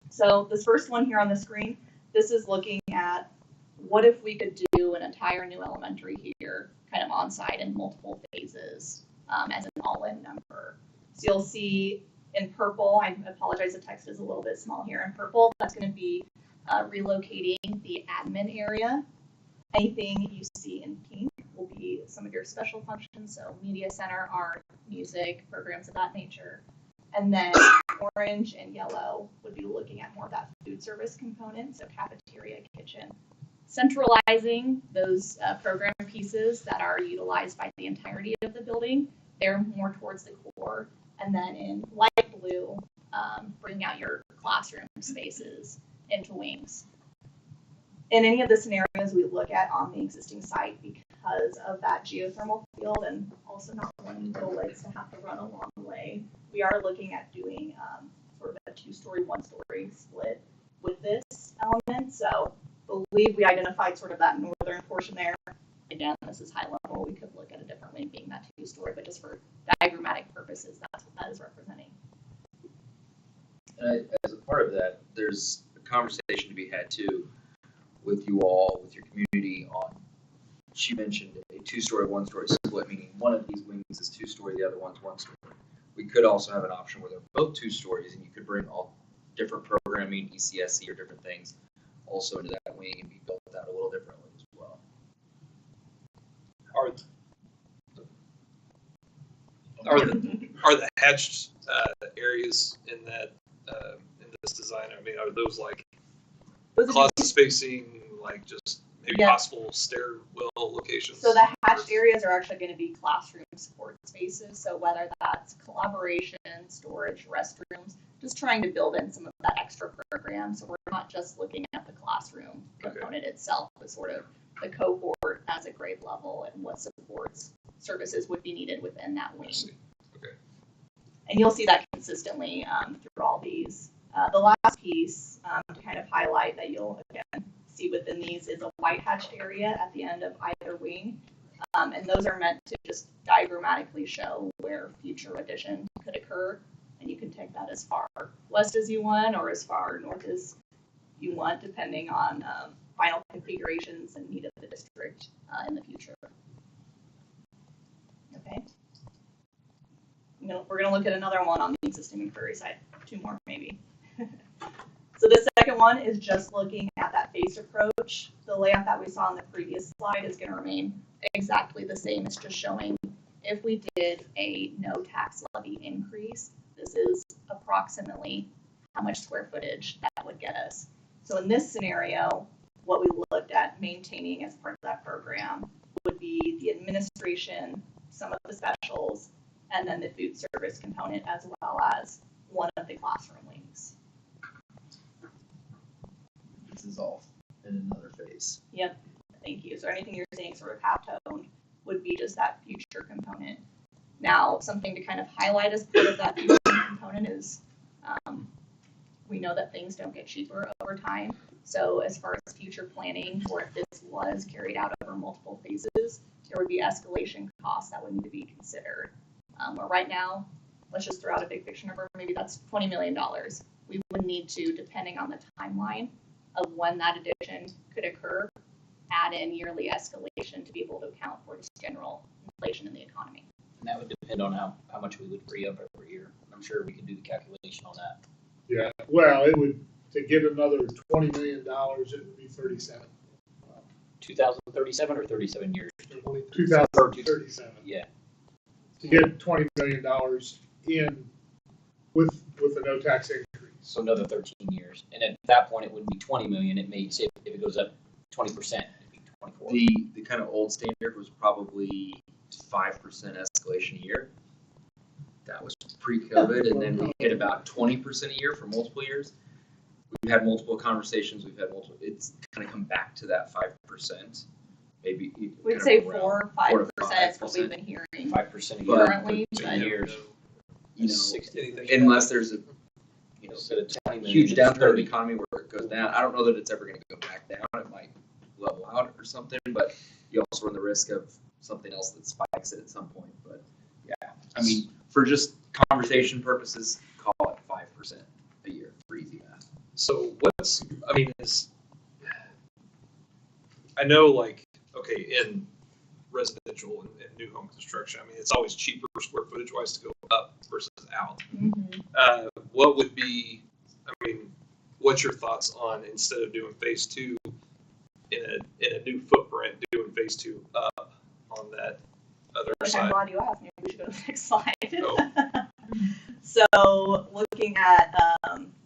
So this first one here on the screen, this is looking at what if we could do an entire new elementary here, kind of on site in multiple phases as an all-in number. So you'll see in purple, I apologize, the text is a little bit small here. In purple, that's going to be relocating the admin area. Anything you see in pink will be some of your special functions, so media center, art, music, programs of that nature. And then orange and yellow would be looking at more of that food service component, so cafeteria, kitchen. Centralizing those program pieces that are utilized by the entirety of the building, they're more towards the core. And then in light blue, bringing out your classroom spaces into wings. In any of the scenarios we look at on the existing site, because of that geothermal field and also not wanting bullets to have to run a long way, we are looking at doing sort of a 2-story, 1-story split with this element. So I believe we identified sort of that northern portion there. Again, this is high level. We could look at a different wing being that 2-story, but just for diagrammatic purposes, that's what that is representing. As a part of that, there's a conversation to be had too with you all, with your community on, she mentioned a 2-story, 1-story split, meaning one of these wings is 2-story, the other one's 1-story. We could also have an option where they're both 2 stories and you could bring all different programming, ECSC or different things also into that wing and be built out a little differently as well. Are the hatched areas in that in this design? I mean, are those like closet spacing, like just maybe possible stairwell locations? So the hatched areas are actually going to be classroom support spaces. So whether that's collaboration, storage, restrooms, just trying to build in some of that extra program. So we're not just looking at the classroom component itself, but sort of the cohort as a grade level and what supports services would be needed within that wing. Okay. And you'll see that consistently through all these. The last piece to kind of highlight that you'll again see within these is a white hatched area at the end of either wing. And those are meant to just diagrammatically show where future addition could occur. And you can take that as far west as you want or as far north as you want, depending on final configurations and need of the district in the future. Okay. We're going to look at another one on the existing McCreary side. 2 more maybe. So the second one is just looking at that phased approach. The layout that we saw on the previous slide is going to remain exactly the same. It's just showing if we did a no tax levy increase, this is approximately how much square footage that would get us. So in this scenario, what we looked at maintaining as part of that program would be the administration, some of the specials, and then the food service component, as well as one of the classroom wings. This is all in another phase. Yep, thank you. So anything you're seeing sort of half-toned would be just that future component. Now, something to kind of highlight as part of that future component is we know that things don't get cheaper over time. So as far as future planning, or if this was carried out over multiple phases, there would be escalation costs that would need to be considered. Where right now, let's just throw out a big picture number, maybe that's $20 million. We would need to, depending on the timeline of when that addition could occur, add in yearly escalation to be able to account for just general inflation in the economy. And that would depend on how much we would free up every year. I'm sure we could do the calculation on that. Yeah, well, it would, to get another $20 million, it would be 37. 2037 or 37 years? 2037. Yeah. To get $20 million in with a no tax increase. So another 13 years, and at that point it wouldn't be 20 million. It may say if it goes up 20%, it'd be 24. The kind of old standard was probably 5% escalation a year. That was pre-COVID, and then we hit about 20% a year for multiple years. We've had multiple conversations. It's kind of come back to that 5%. Maybe we'd say 4 or 5% is what we've been hearing. 5% currently, but years. You know, unless there's a huge downturn in the economy where it goes down. I don't know that it's ever going to go back down. It might level out or something, but you also run the risk of something else that spikes it at some point. But yeah, I mean, for just conversation purposes, call it 5% a year for easy math. So I know, like, okay, in residential and new home construction, I mean, it's always cheaper square footage wise to go up versus out. Mm-hmm. What would be, what's your thoughts on, instead of doing phase 2 in a new footprint, doing phase 2 up on that other side? I'm glad you asked. Maybe we should go to the next slide. Oh. So looking at,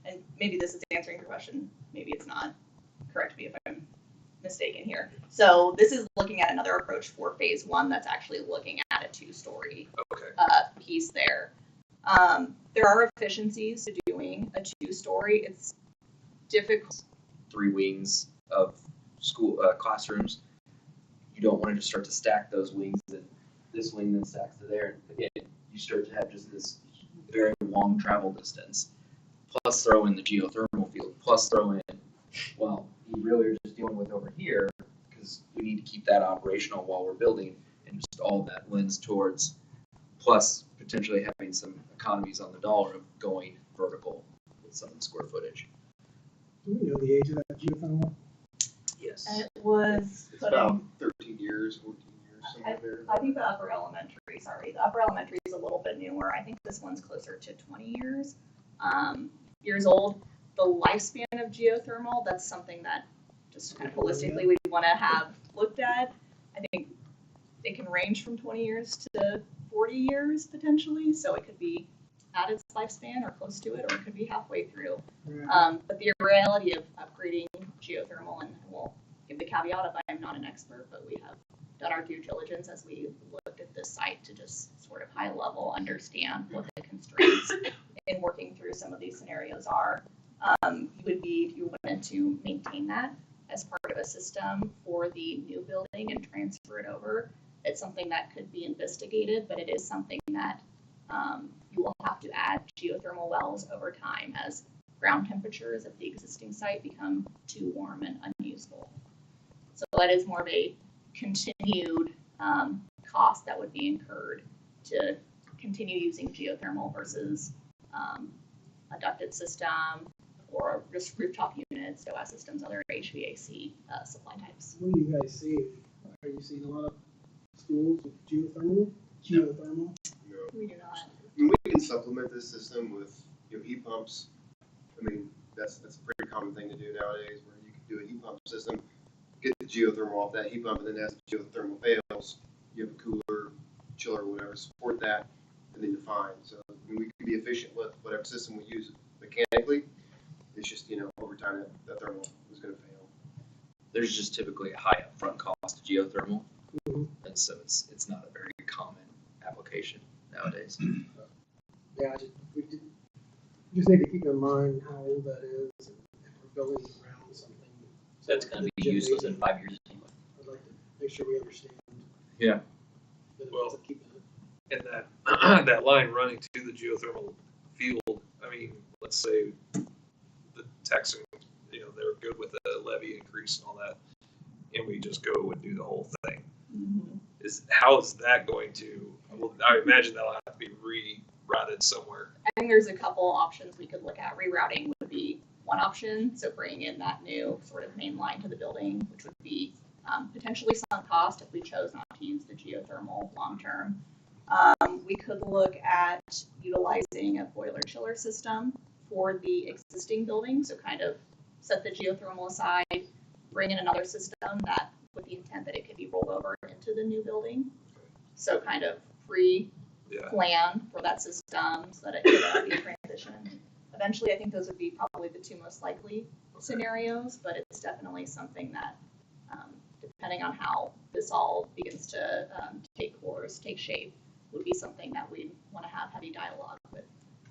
and maybe this is answering your question, maybe it's not. Correct me if I'm mistaken here. So this is looking at another approach for phase 1 that's actually looking at a 2-story piece there. There are efficiencies to doing a 2-story. It's difficult. 3 wings of school classrooms. You don't want to just start to stack those wings, and this wing then stacks to there. And again, you start to have just this very long travel distance. Plus throw in the geothermal field. Plus throw in, well, you really are just dealing with over here because we need to keep that operational while we're building, and just all that lends towards, plus potentially having some economies on the dollar of going vertical with some of the square footage. Do we know the age of that geothermal? Yes. And it was It's about 13 years, 14 years, somewhere there. I think the upper elementary is a little bit newer. I think this one's closer to 20 years old. The lifespan of geothermal, that's something that just kind of holistically we want to have looked at. I think it can range from 20 years to 40 years potentially, so it could be at its lifespan or close to it, or it could be halfway through. But the reality of upgrading geothermal, and we'll give the caveat of I am not an expert, but we have done our due diligence as we looked at this site to just sort of high level understand what the constraints in working through some of these scenarios are. You would be, if you wanted to maintain that as part of a system for the new building and transfer it over, it's something that could be investigated, but it is something that you will have to add geothermal wells over time as ground temperatures at the existing site become too warm and unusable. So that is more of a continued cost that would be incurred to continue using geothermal versus a ducted system or just rooftop units, DOA systems, other HVAC supply types. What do you guys see? Are you seeing a lot of schools with geothermal? No. We do not. I mean, we can supplement this system with heat pumps. I mean, that's a pretty common thing to do nowadays, where you can do a heat pump system, get the geothermal off that heat pump, and then as the geothermal fails, you have a cooler, chiller, whatever, support that, and then you're fine. So I mean, we can be efficient with whatever system we use mechanically. It's just, over time that thermal is going to fail. There's just typically a high upfront cost to geothermal, and so it's not a very common application nowadays. Yeah, we just need to keep in mind how old that is, and if we're building around something. That's going to be useless in 5 years anyway. I'd like to make sure we understand. Yeah. Well, and that line running to the geothermal field, I mean, let's say the taxing, they're good with the levy increase and all that, and we just go and do the whole thing. How is that going to? Well, I imagine that'll have to be rerouted somewhere. I think there's a couple options we could look at. Rerouting would be one option, so bringing in that new sort of main line to the building, which would be potentially sunk cost if we chose not to use the geothermal long term. We could look at utilizing a boiler chiller system for the existing building, so kind of set the geothermal aside, bring in another system that with the intent that it could be rolled over into the new building. So kind of pre-plan for that system so that it could be transitioned. Eventually, I think those would be probably the two most likely scenarios, but it's definitely something that, depending on how this all begins to take course, take shape, would be something that we want to have heavy dialogue with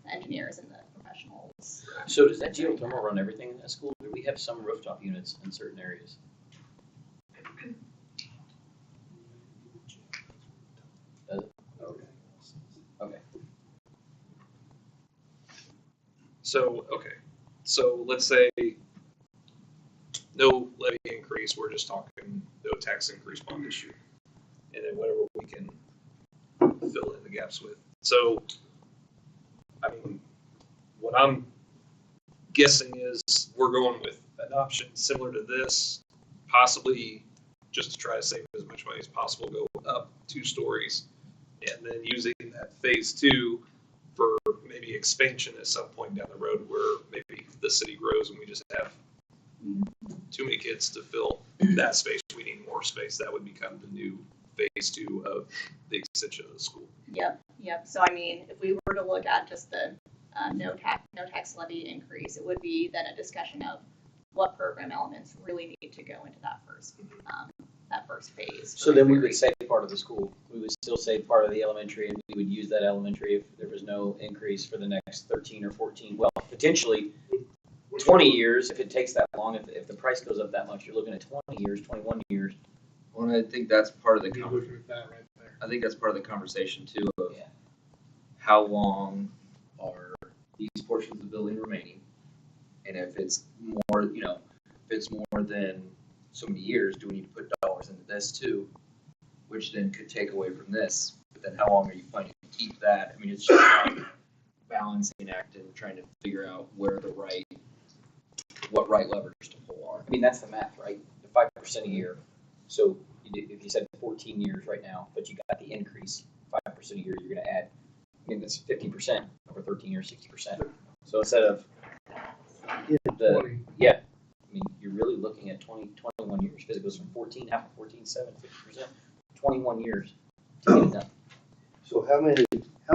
the engineers and the professionals. So does that geothermal run everything in that school? Do we have some rooftop units in certain areas? Does it? Okay. Okay. So, okay, so let's say no levy increase, we're just talking no tax increase bond issue. And then whatever we can fill in the gaps with. So, I mean, what I'm guessing is we're going with an option similar to this, possibly just to try to save as much money as possible, go up 2 stories, and then using that phase 2 for maybe expansion at some point down the road where maybe the city grows and we just have too many kids to fill that space. We need more space. That would become the new phase 2 of the extension of the school. Yep. So I mean, if we were to look at just the no tax levy increase, it would be then a discussion of what program elements really need to go into that first phase. So then we would save part of the school. We would still save part of the elementary, and we would use that elementary if there was no increase for the next 13 or 14, well, potentially 20 years if it takes that long. If the price goes up that much, you're looking at 20 years, 21 years. Well, I think that's part of the You're looking at that right there. I think that's part of the conversation too of how long are these portions of the building remaining, and if it's more, if it's more than so many years, do we need to put dollars into this too, which then could take away from this? But then how long are you planning to keep that? I mean, it's just like a balancing act and trying to figure out what right levers to pull are. I mean, that's the math, right? The 5% a year. So if you said 14 years right now, but you got the increase, 5% a year, you're going to add, I mean, that's 50% over 13 years, 60%. So instead of I mean, you're really looking at 21 years because it goes from 14, half of 14, 7, 50%, 21 years to get it done. So how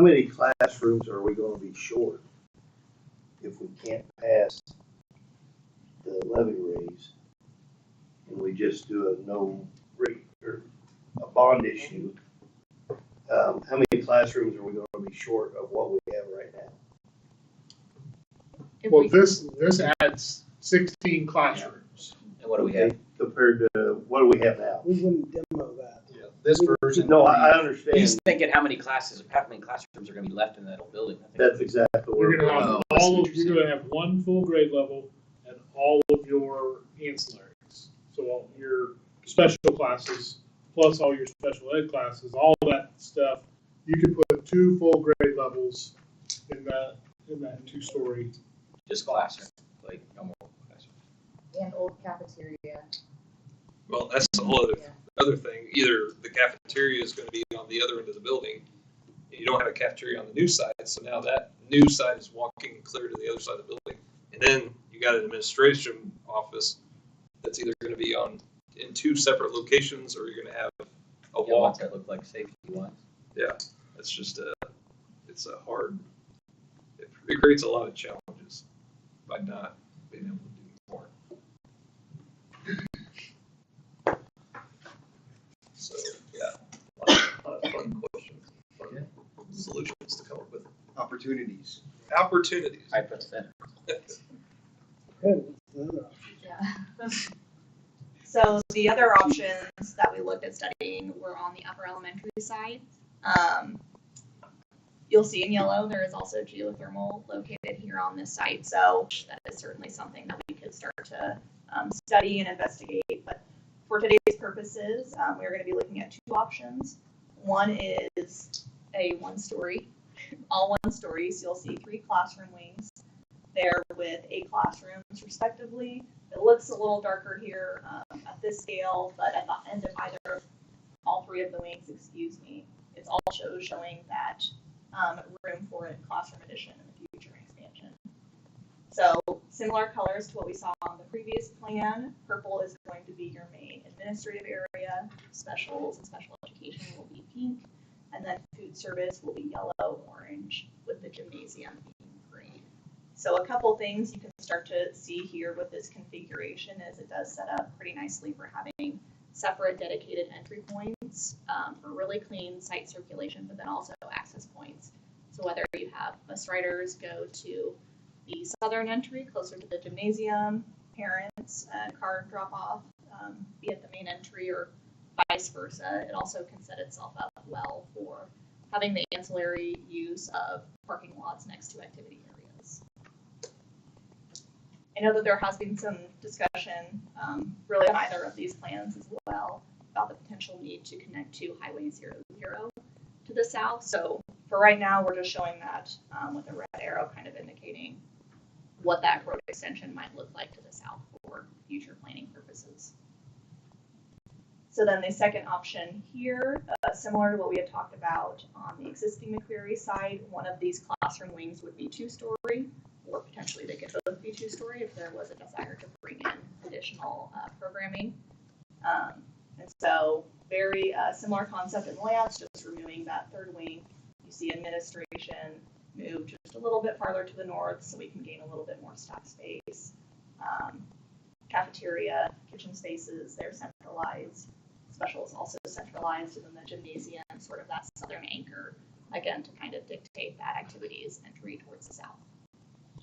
many classrooms are we gonna be short if we can't pass the levy raise and we just do a no rate or a bond issue? How many classrooms are we gonna be short of what we have right now? Well, this adds 16 classrooms. And what do we have? Compared to what do we have now? We wouldn't demo that. Yeah, this version. No, I understand. He's thinking how many classrooms are going to be left in that whole building. That's exactly what You're going to have you're going to have one full grade level and all of your ancillaries. So all your special classes plus all your special ed classes, all that stuff. You could put 2 full grade levels in that 2-story. Just classroom, like no more classroom. And old cafeteria. Well, that's the whole other thing. Either the cafeteria is going to be on the other end of the building, and you don't have a cafeteria on the new side, so now that new side is walking clear to the other side of the building. And then you got an administration office that's either going to be in 2 separate locations, or you're going to have a walk. What's that look like safety-wise? Yeah, it's just it's a hard. It creates a lot of challenges by not being able to do more. So yeah, a lot of fun questions, fun solutions to come up with. Opportunities. Hypothetical. Good. Yeah. So the other options that we looked at studying were on the upper elementary side. You'll see in yellow there is also geothermal located here on this site, so that is certainly something that we could start to study and investigate. But for today's purposes, we're going to be looking at 2 options. One is a 1-story, all 1 stories. You'll see 3 classroom wings there with 8 classrooms respectively. It looks a little darker here at this scale, but at the end of all 3 of the wings, it's all showing that room for a classroom addition in the future expansion. So Similar colors to what we saw on the previous plan. Purple is going to be your main administrative area. Specials and special education will be pink. And then food service will be yellow, orange, with the gymnasium being green. So a couple things you can start to see here with this configuration is it does set up pretty nicely for having separate dedicated entry points for really clean site circulation, but then also access points. So whether you have bus riders go to the southern entry closer to the gymnasium, parents car drop off be at the main entry or vice versa, it also can set itself up well for having the ancillary use of parking lots next to activity areas. I know that there has been some discussion really on either of these plans as well about the potential need to connect to Highway 00 to the south. So for right now, we're just showing that with a red arrow kind of indicating what that road extension might look like to the south for future planning purposes. So then the second option here, similar to what we had talked about on the existing McQuarrie side, one of these classroom wings would be 2-story, or potentially they could both be 2-story if there was a desire to bring in additional programming. And so very similar concept in layouts, just removing that third wing. You see administration move just a little bit farther to the north so we can gain a little bit more staff space. Cafeteria, kitchen spaces, they're centralized. Special is also centralized, and then the gymnasium, sort of that southern anchor, again, to kind of dictate that activities entry towards the south.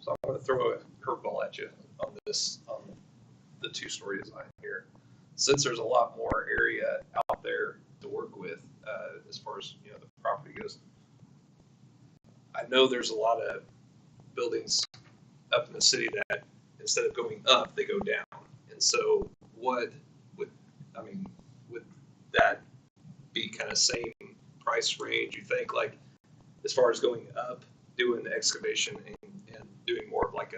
So I'm going to throw a curveball at you on this, on the 2-story design here. Since there's a lot more area out there to work with as far as the property goes, I know there's a lot of buildings up in the city that instead of going up, they go down. And so would that be kind of same price range, you think, like as far as going up, doing the excavation and doing more of like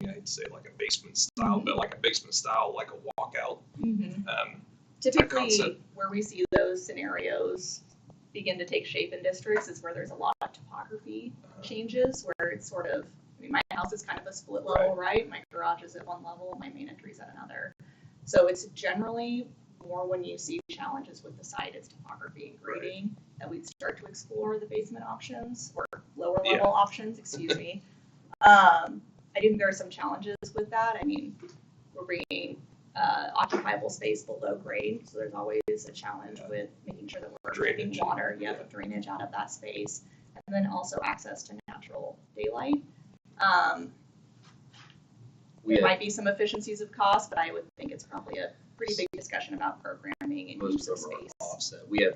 I'd say like a basement style, but like a basement style, like a walkout. Typically, where we see those scenarios begin to take shape in districts is where there's a lot of topography changes, where it's sort of, my house is kind of a split level, right? My garage is at one level, my main entry is at another. So it's generally more when you see challenges with the site, it's topography and grading, that we'd start to explore the basement options or lower level options, excuse me. I do think there are some challenges with that. I mean, we're bringing occupiable space below grade, so there's always a challenge with making sure that we're draining water, drainage out of that space, and then also access to natural daylight. There might be some efficiencies of cost, but I would think it's probably a pretty big discussion about programming and use of space. Offset. We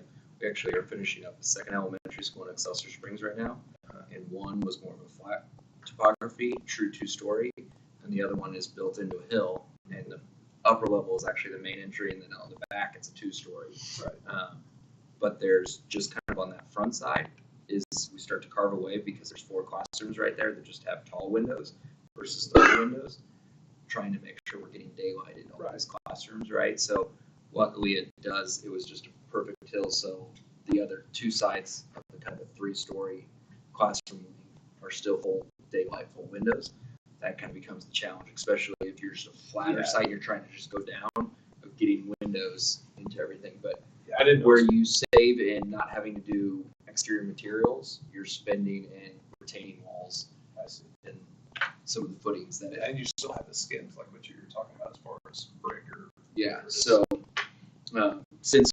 actually are finishing up the second elementary school in Excelsior Springs right now, and one was more of a flat topography, true 2-story, and the other one is built into a hill, and the upper level is actually the main entry, and then on the back it's a 2-story. Right. But there's just kind of on that front side is we start to carve away because there's 4 classrooms right there that just have tall windows versus low windows, trying to make sure we're getting daylight in all these classrooms, right? So luckily it was just a perfect hill, so the other 2 sides of the kind of 3-story classroom are still full daylight, full windows. That kind of becomes the challenge, especially if you're just a flatter site, you're trying to just go down, of getting windows into everything. But where you save in not having to do exterior materials, you're spending in retaining walls and some of the footings that and you still have the skins, like what you were talking about as far as brick or so since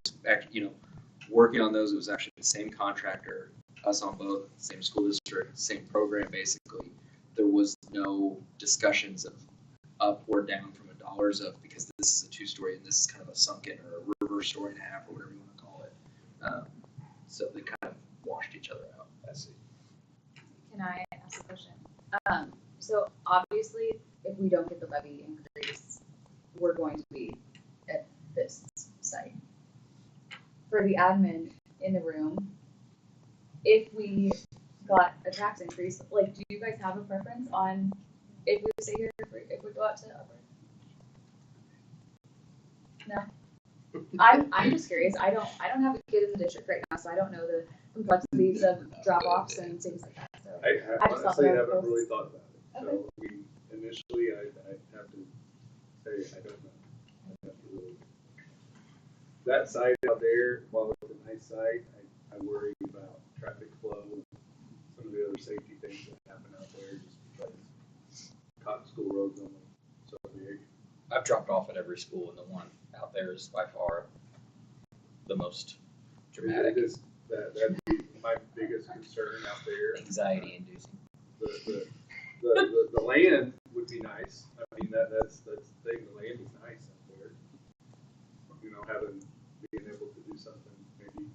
working on those, it was actually the same contractor, us on both, same school district, same program basically. There was no discussions of up or down from dollars of, because this is a 2-story and this is kind of a sunken or a reverse story and a half or whatever you want to call it. So they kind of washed each other out. I see. Can I ask a question? So obviously, if we don't get the levy increase, we're going to be at this site. For the admin in the room, if we got a tax increase, like, do you guys have a preference on if we stay here, if we go out to upper? No. I'm just curious. I don't have a kid in the district right now, so I don't know the complexities of drop offs and things like that. So I honestly haven't really thought about it. So we initially, I have to say, I don't know. I have to really. That site out there, while it's a nice site, I worry about traffic flow and some of the other safety things that happen out there just because Cotton School Road's only so big. I've dropped off at every school, and the one out there is by far the most dramatic. That'd be my biggest concern out there. Anxiety inducing. The land would be nice. I mean, that's the thing. The land is nice out there. You know, being able to do something maybe.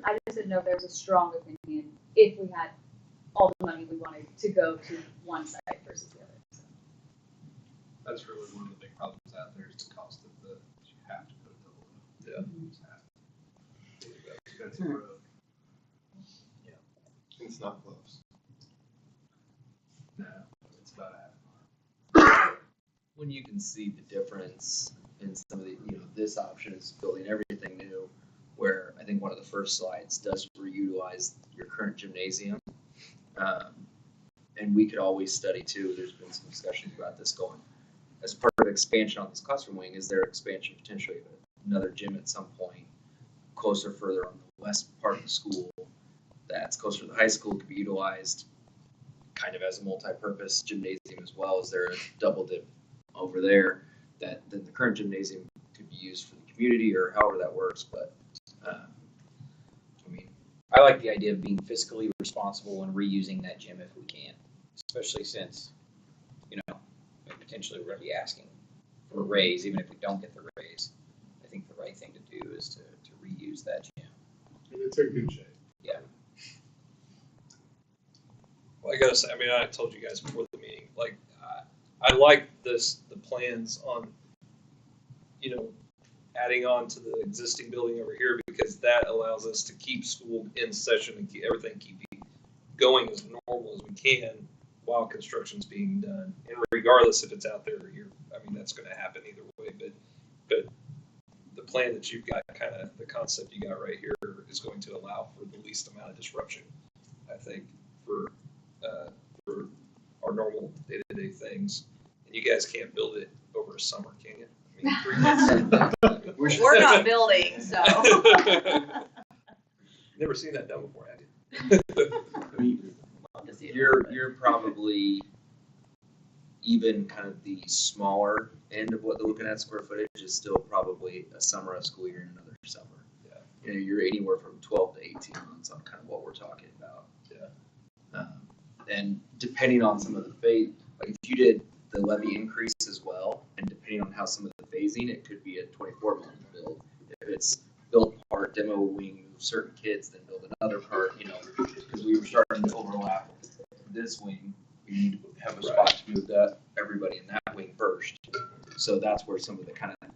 I just didn't know if there was a strong opinion if we had all the money we wanted to go to one side versus the other. So. That's really one of the big problems out there is the cost of you have to put a double in. Yeah. You just have to. It's an expensive road. Yeah. It's not close. No, it's about a half hour. When you can see the difference in some of the, this option is building everything new, where I think one of the first slides does reutilize your current gymnasium. And we could always study too, there's been some discussions about this going, as part of expansion on this classroom wing, is there expansion potentially of another gym at some point, closer further on the west part of the school, that's closer to the high school, could be utilized kind of as a multi-purpose gymnasium as well. Is there a double dip over there that then the current gymnasium could be used for the community or however that works? But I like the idea of being fiscally responsible and reusing that gym if we can, especially since, potentially we're going to be asking for a raise, even if we don't get the raise. I think the right thing to do is to reuse that gym. And it's in good shape. Yeah. Well, I gotta say, I told you guys before the meeting, I like the plans on, adding on to the existing building over here, because that allows us to keep school in session and keep everything going as normal as we can while construction's being done. And regardless if it's out there or here, that's going to happen either way. But the plan that you've got, kind of the concept you got right here, is going to allow for the least amount of disruption, I think, for our normal day-to-day things. And you guys can't build it over a summer, can you? 3 months. We're not building, so. Never seen that done before, have you? You're probably even kind of the smaller end of what they're looking at square footage is still probably a summer, a school year, and another summer. Yeah. You're anywhere from 12 to 18 months on kind of what we're talking about. Yeah. And depending on some of the phase, like if you did the levy increase as well, and depending on how some of the phasing, it could be a 24-month build. If it's build part, demo wing, move certain kids, then build another part, because we were starting to overlap this wing, we need to have a spot to move everybody in that wing first. So that's where some of the kind of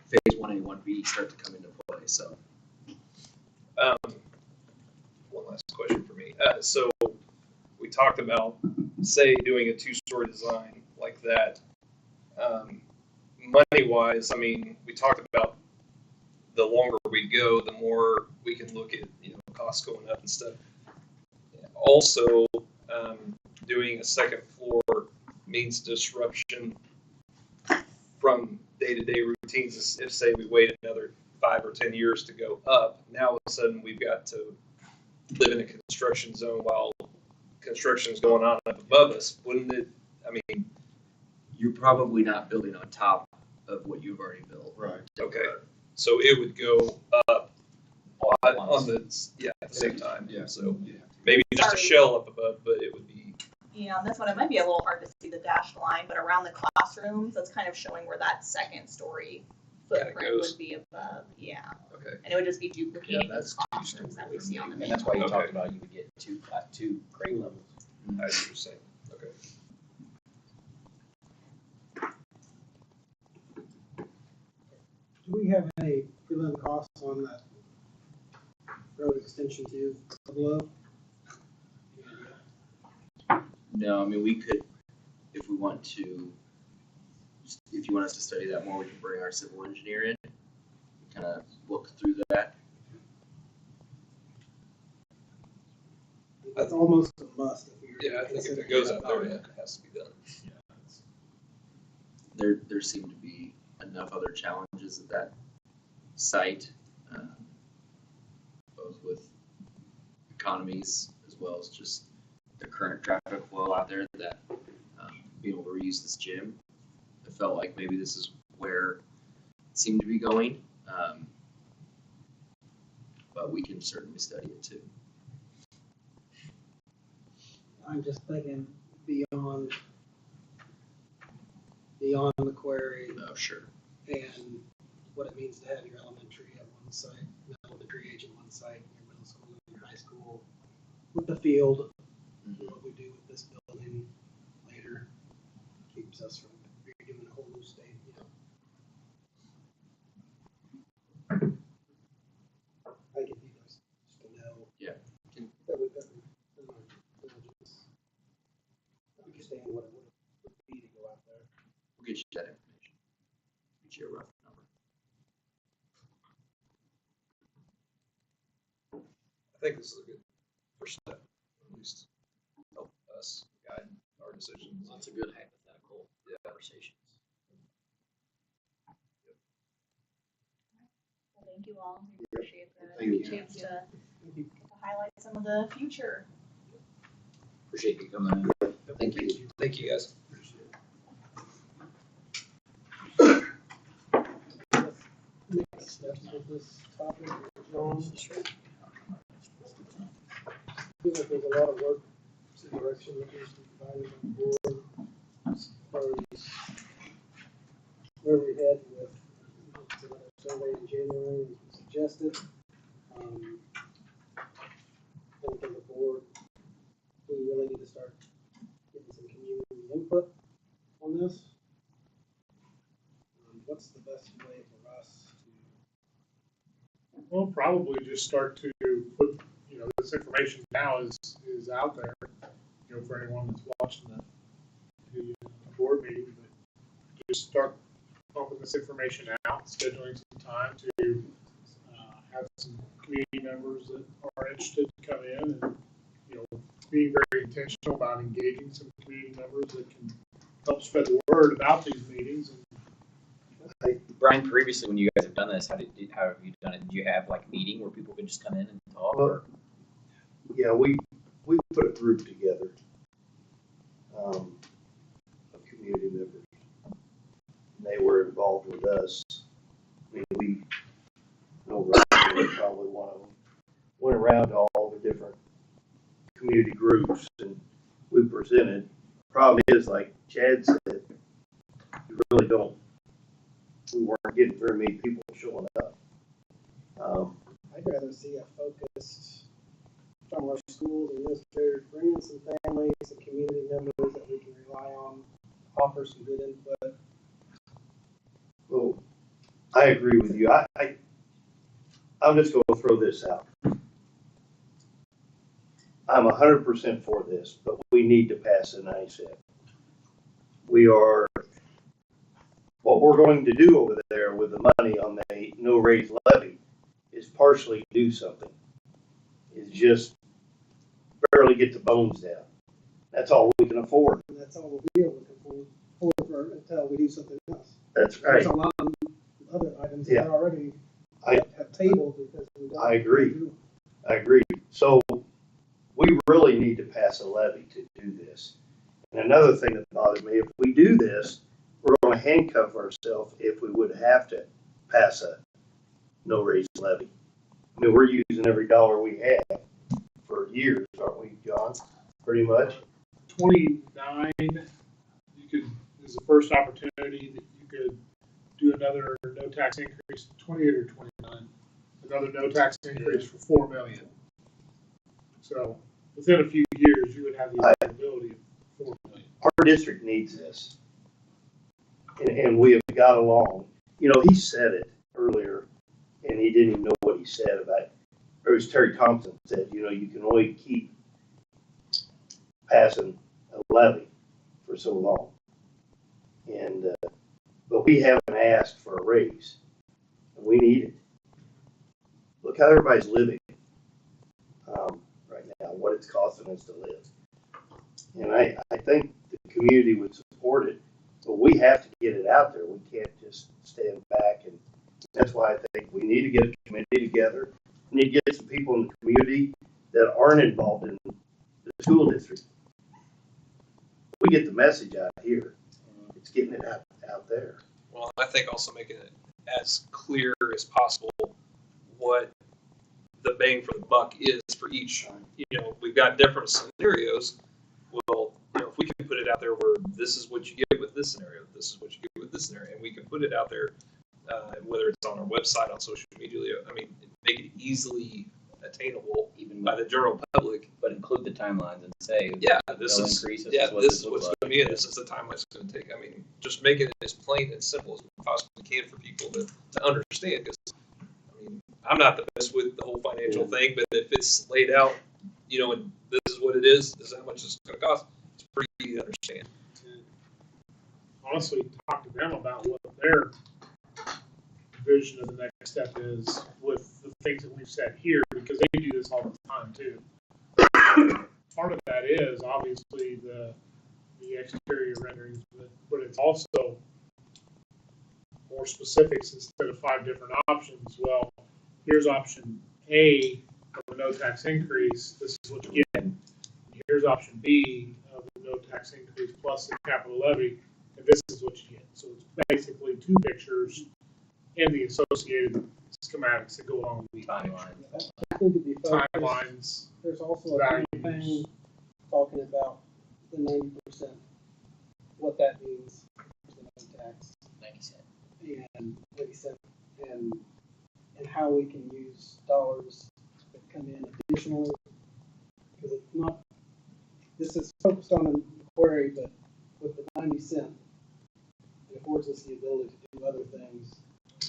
phase 1A, 1B start to come into play. So, one last question for me. So we talked about, say, doing a 2-story design like that. Money-wise, we talked about the longer we go, the more we can look at costs going up and stuff. Also, doing a second floor means disruption from day-to-day routines. If, say, we wait another 5 or 10 years to go up, now all of a sudden we've got to live in a construction zone while construction is going on up above us. Wouldn't it? You're probably not building on top of what you've already built. Right. Okay. So it would go up on the at the same time. Yeah. So maybe just a shell up above, but it would be. Yeah, on this one, it might be a little hard to see the dashed line, but around the classrooms, that's kind of showing where that second story footprint would be above. Yeah. Okay. And it would just be duplicating those classrooms that we see on the main. And that's why you talked about you would get two grade levels. I see what you're saying. Okay. Do we have any prelim costs on that road extension to below? No, we could, if you want us to study that more, we can bring our civil engineer in, kind of look through that. It's almost a must if you're. Yeah, I think if it goes up there, it has to be done. There seem to be enough other challenges at that site, both with economies as well as just the current traffic flow out there, that being able to reuse this gym, I felt like maybe this is where it seemed to be going, but we can certainly study it too. I'm just thinking beyond the quarry. Oh, sure. And what it means to have your elementary at one site, elementary age at one site, your middle school and your high school, with the field, what we do with this building later keeps us from doing a whole new state, you know. I get you guys just to know. Yeah. That we've got, understand what it would be to go out there. We'll get you that information. Get you a rough number. I think this is a good first step, at least help us guide our decisions. That's a good hypothetical conversations. Well, thank you all. We appreciate the Thank you. chance to highlight some of the future. Appreciate you coming in. Thank you. Thank you, guys. Next steps with this topic, John. I feel like there's a lot of work, some direction that needs to be provided on the board as far as where we head with the survey in January as suggested. I think the board, we really need to start getting some community input on this. What's the best way for us to? Well, probably just start to put, this information now is out there, for anyone that's watching the board meeting, but just start pumping this information out, scheduling some time to have some community members that are interested to come in and, being very intentional about engaging some community members that can help spread the word about these meetings. And Brian, previously when you guys have done this, how have you done it? Did you have like a meeting where people can just come in and talk? Or? Yeah, we put a group together of community members. And they were involved with us. I mean, probably one of them, went around to all the different community groups and we presented. Problem is, like Chad said, we weren't getting very many people showing up. I'd rather see a focused from our schools and administrators, bring in some families, some community members that we can rely on, offer some good input. Well, I agree with you. I'm just going to throw this out. I'm 100% for this, but we need to pass an ISEP. What we're going to do over there with the money on the no raise levy is partially do something. Is just barely get the bones down. That's all we can afford. And that's all we'll be able to afford until we do something else. That's right. There's a lot of other items that are already have tabled because we don't. I agree. So we really need to pass a levy to do this. And another thing that bothers me, if we do this, we're going to handcuff ourselves if we would have to pass a no raise levy. I mean, we're using every dollar we have for years, aren't we, John? Pretty much. 29, is the first opportunity that you could do another no tax increase, 28 or 29, another no tax increase for $4 million. So within a few years, you would have the availability of $4 million. Our district needs this, and we have got along. He said it earlier, and he didn't even know what he said about it. Or as Terry Thompson said, you can only keep passing a levy for so long. And but we haven't asked for a raise, and we need it. Look how everybody's living right now. What it's costing us to live. And I think the community would support it, but we have to get it out there. We can't just stand back, and that's why I think we need to get a committee together. We need to get some people in the community that aren't involved in the school district. We get the message out here. It's getting it out there. Well, I think also making it as clear as possible what the bang for the buck is for each. You know, we've got different scenarios. Well, you know, if we can put it out there where this is what you get with this scenario, this is what you get with this scenario, and we can put it out there, whether it's on our website, on social media, I mean, make it easily attainable even by the general public. But include the timelines and say, yeah, this is increase, this is what's going to be, and this is the timeline it's going to take. I mean, just make it as plain and simple as we possibly can for people to understand. Because I mean, I'm not the best with the whole financial thing, but if it's laid out, you know, and this is what it is, this is how much it's going to cost, it's pretty easy to understand. Honestly, talk to them about what their vision of the next step is with the things that we've said here, because they do this all the time too. Part of that is obviously the exterior renderings, but it's also more specifics instead of 5 different options. Well, here's option A of a no tax increase. This is what you get. Here's option B of a no tax increase plus the capital levy, and this is what you get. So it's basically 2 pictures and the associated schematics that go along with the timeline. I think it'd be fun. Timelines. There's also a thing talking about the 90%, what that means for the no tax. 90 cents. And 90 cents, and how we can use dollars that come in additionally. Because it's not, this is focused on the query, but with the 90 cent, it affords us the ability to do other things.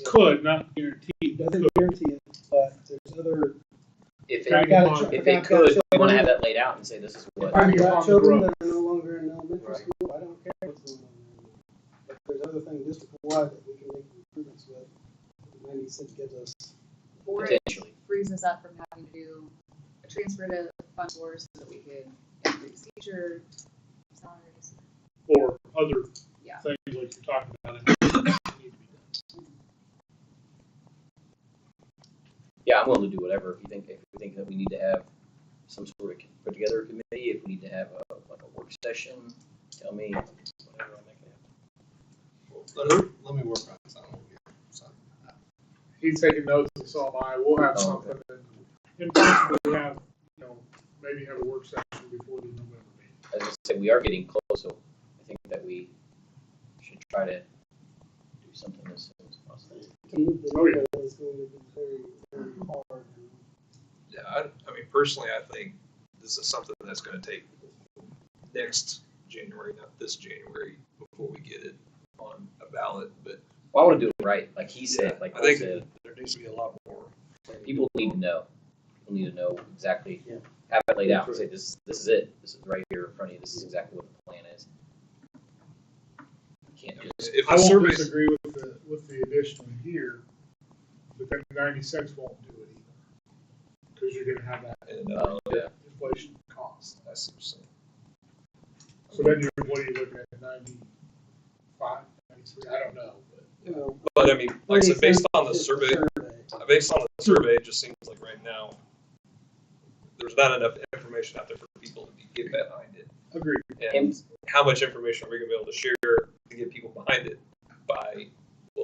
Could, not guaranteed. Doesn't guarantee it, but there's other. If it could, we want to have that laid out and say this is what. If I've got children that are no longer in elementary school, I don't care what's going on there. But there's other things district-wide that we can make improvements with. 90 cents gives us. Or it frees us up from having to do a transfer to fund source so that we could increase teacher salaries. Or other things like you're talking about. Yeah, I'm willing to do whatever. If we think that we need to have some sort of put together a committee, if we need to have a work session, tell me. Whatever, I'll make it happen. Let me work on this. I don't know. He's taking notes, and so am I. We'll have something. And possibly have, you know, maybe have a work session before the November meeting. As I said, we are getting close, so I think that we should try to do something as soon as possible. Is going to be very, very hard. Yeah, I mean, personally, I think this is something that's going to take next January, not this January, before we get it on a ballot. But well, I want to do it right, like he said. Like I think said, there needs to be a lot more. People need to know. People need to know exactly. Have it laid out and say this is it. This is right here in front of you. This is exactly what the plan is. You can't just. I won't disagree with the addition here, but then 90 cents won't do it either, because you're going to have that inflation cost. That's what I'm saying. So then what are you looking at? 95, 93? I don't know, but I mean, like I said, based on the survey, it just seems like right now there's not enough information out there for people to get behind it. Agreed. And how much information are we going to be able to share to get people behind it by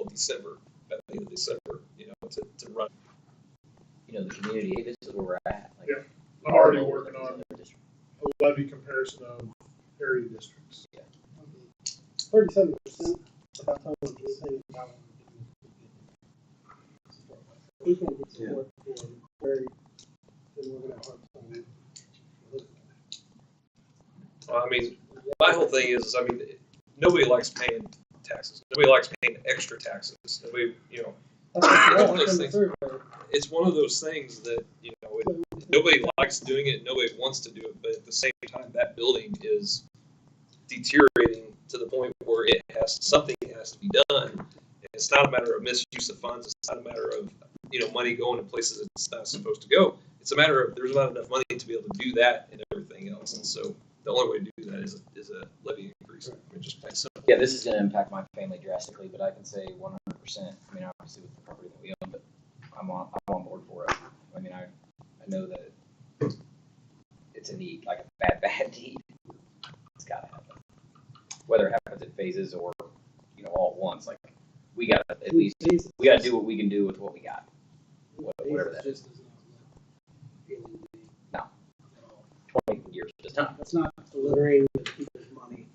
December, by the end of December, you know, to run. You know, the community. Hey, this is where we're at. Like, yeah, I'm already working on a levy comparison of area districts. Yeah. 37% without telling them anything about it. We can get support for very, then we're going to have a hard time. Well, I mean, my whole thing is, I mean, nobody likes paying taxes. Nobody likes paying extra taxes. Nobody, you know, it's one of those things that, you know, nobody likes doing it. Nobody wants to do it. But at the same time, that building is deteriorating to the point where something has to be done. And it's not a matter of misuse of funds. It's not a matter of, you know, money going to places it's not supposed to go. it's a matter of, there's not enough money to be able to do that and everything else. And so the only way to do that is a levy increase. I mean, just plain simple. Yeah, this is gonna impact my family drastically, but I can say 100%, I mean, obviously with the property that we own, but I'm on board for it. I mean, I know that it's a need, like a bad need. It's gotta happen. Whether it happens in phases or, all at once, like, we gotta at least, we gotta do what we can do with what we got. Whatever that is. No. 20 years does not. That's not delivering the people's money.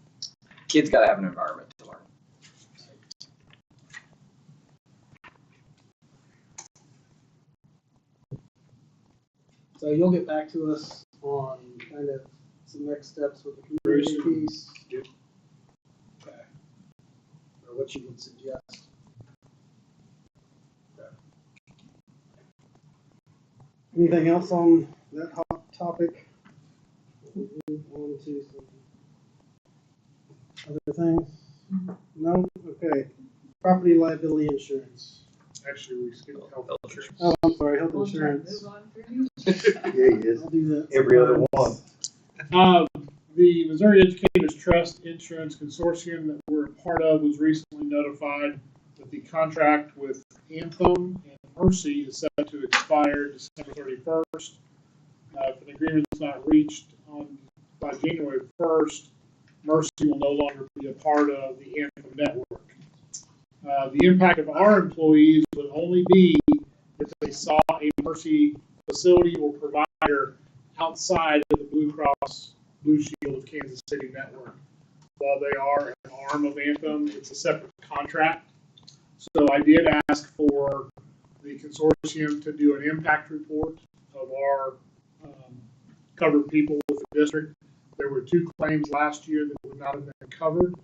Kids gotta have an environment to learn. So you'll get back to us on kind of some next steps with the community piece. Okay. Or what you would suggest. Okay. Anything else on that hot topic? We'll move on to some other things. No? Okay. Property liability insurance. Actually, we skipped health insurance. Oh, I'm sorry, health insurance. Yeah, he is. I'll do that. Every other one. The Missouri Educators Trust Insurance Consortium that we're a part of was recently notified that the contract with Anthem and Mercy is set to expire December 31st. If an agreement is not reached by January 1st, Mercy will no longer be a part of the Anthem network. The impact of our employees would only be if they saw a Mercy facility or provider outside of the Blue Cross Blue Shield of Kansas City network. While they are an arm of Anthem, it's a separate contract. So I did ask for the consortium to do an impact report of our covered people with the district. There were 2 claims last year that would not have been covered.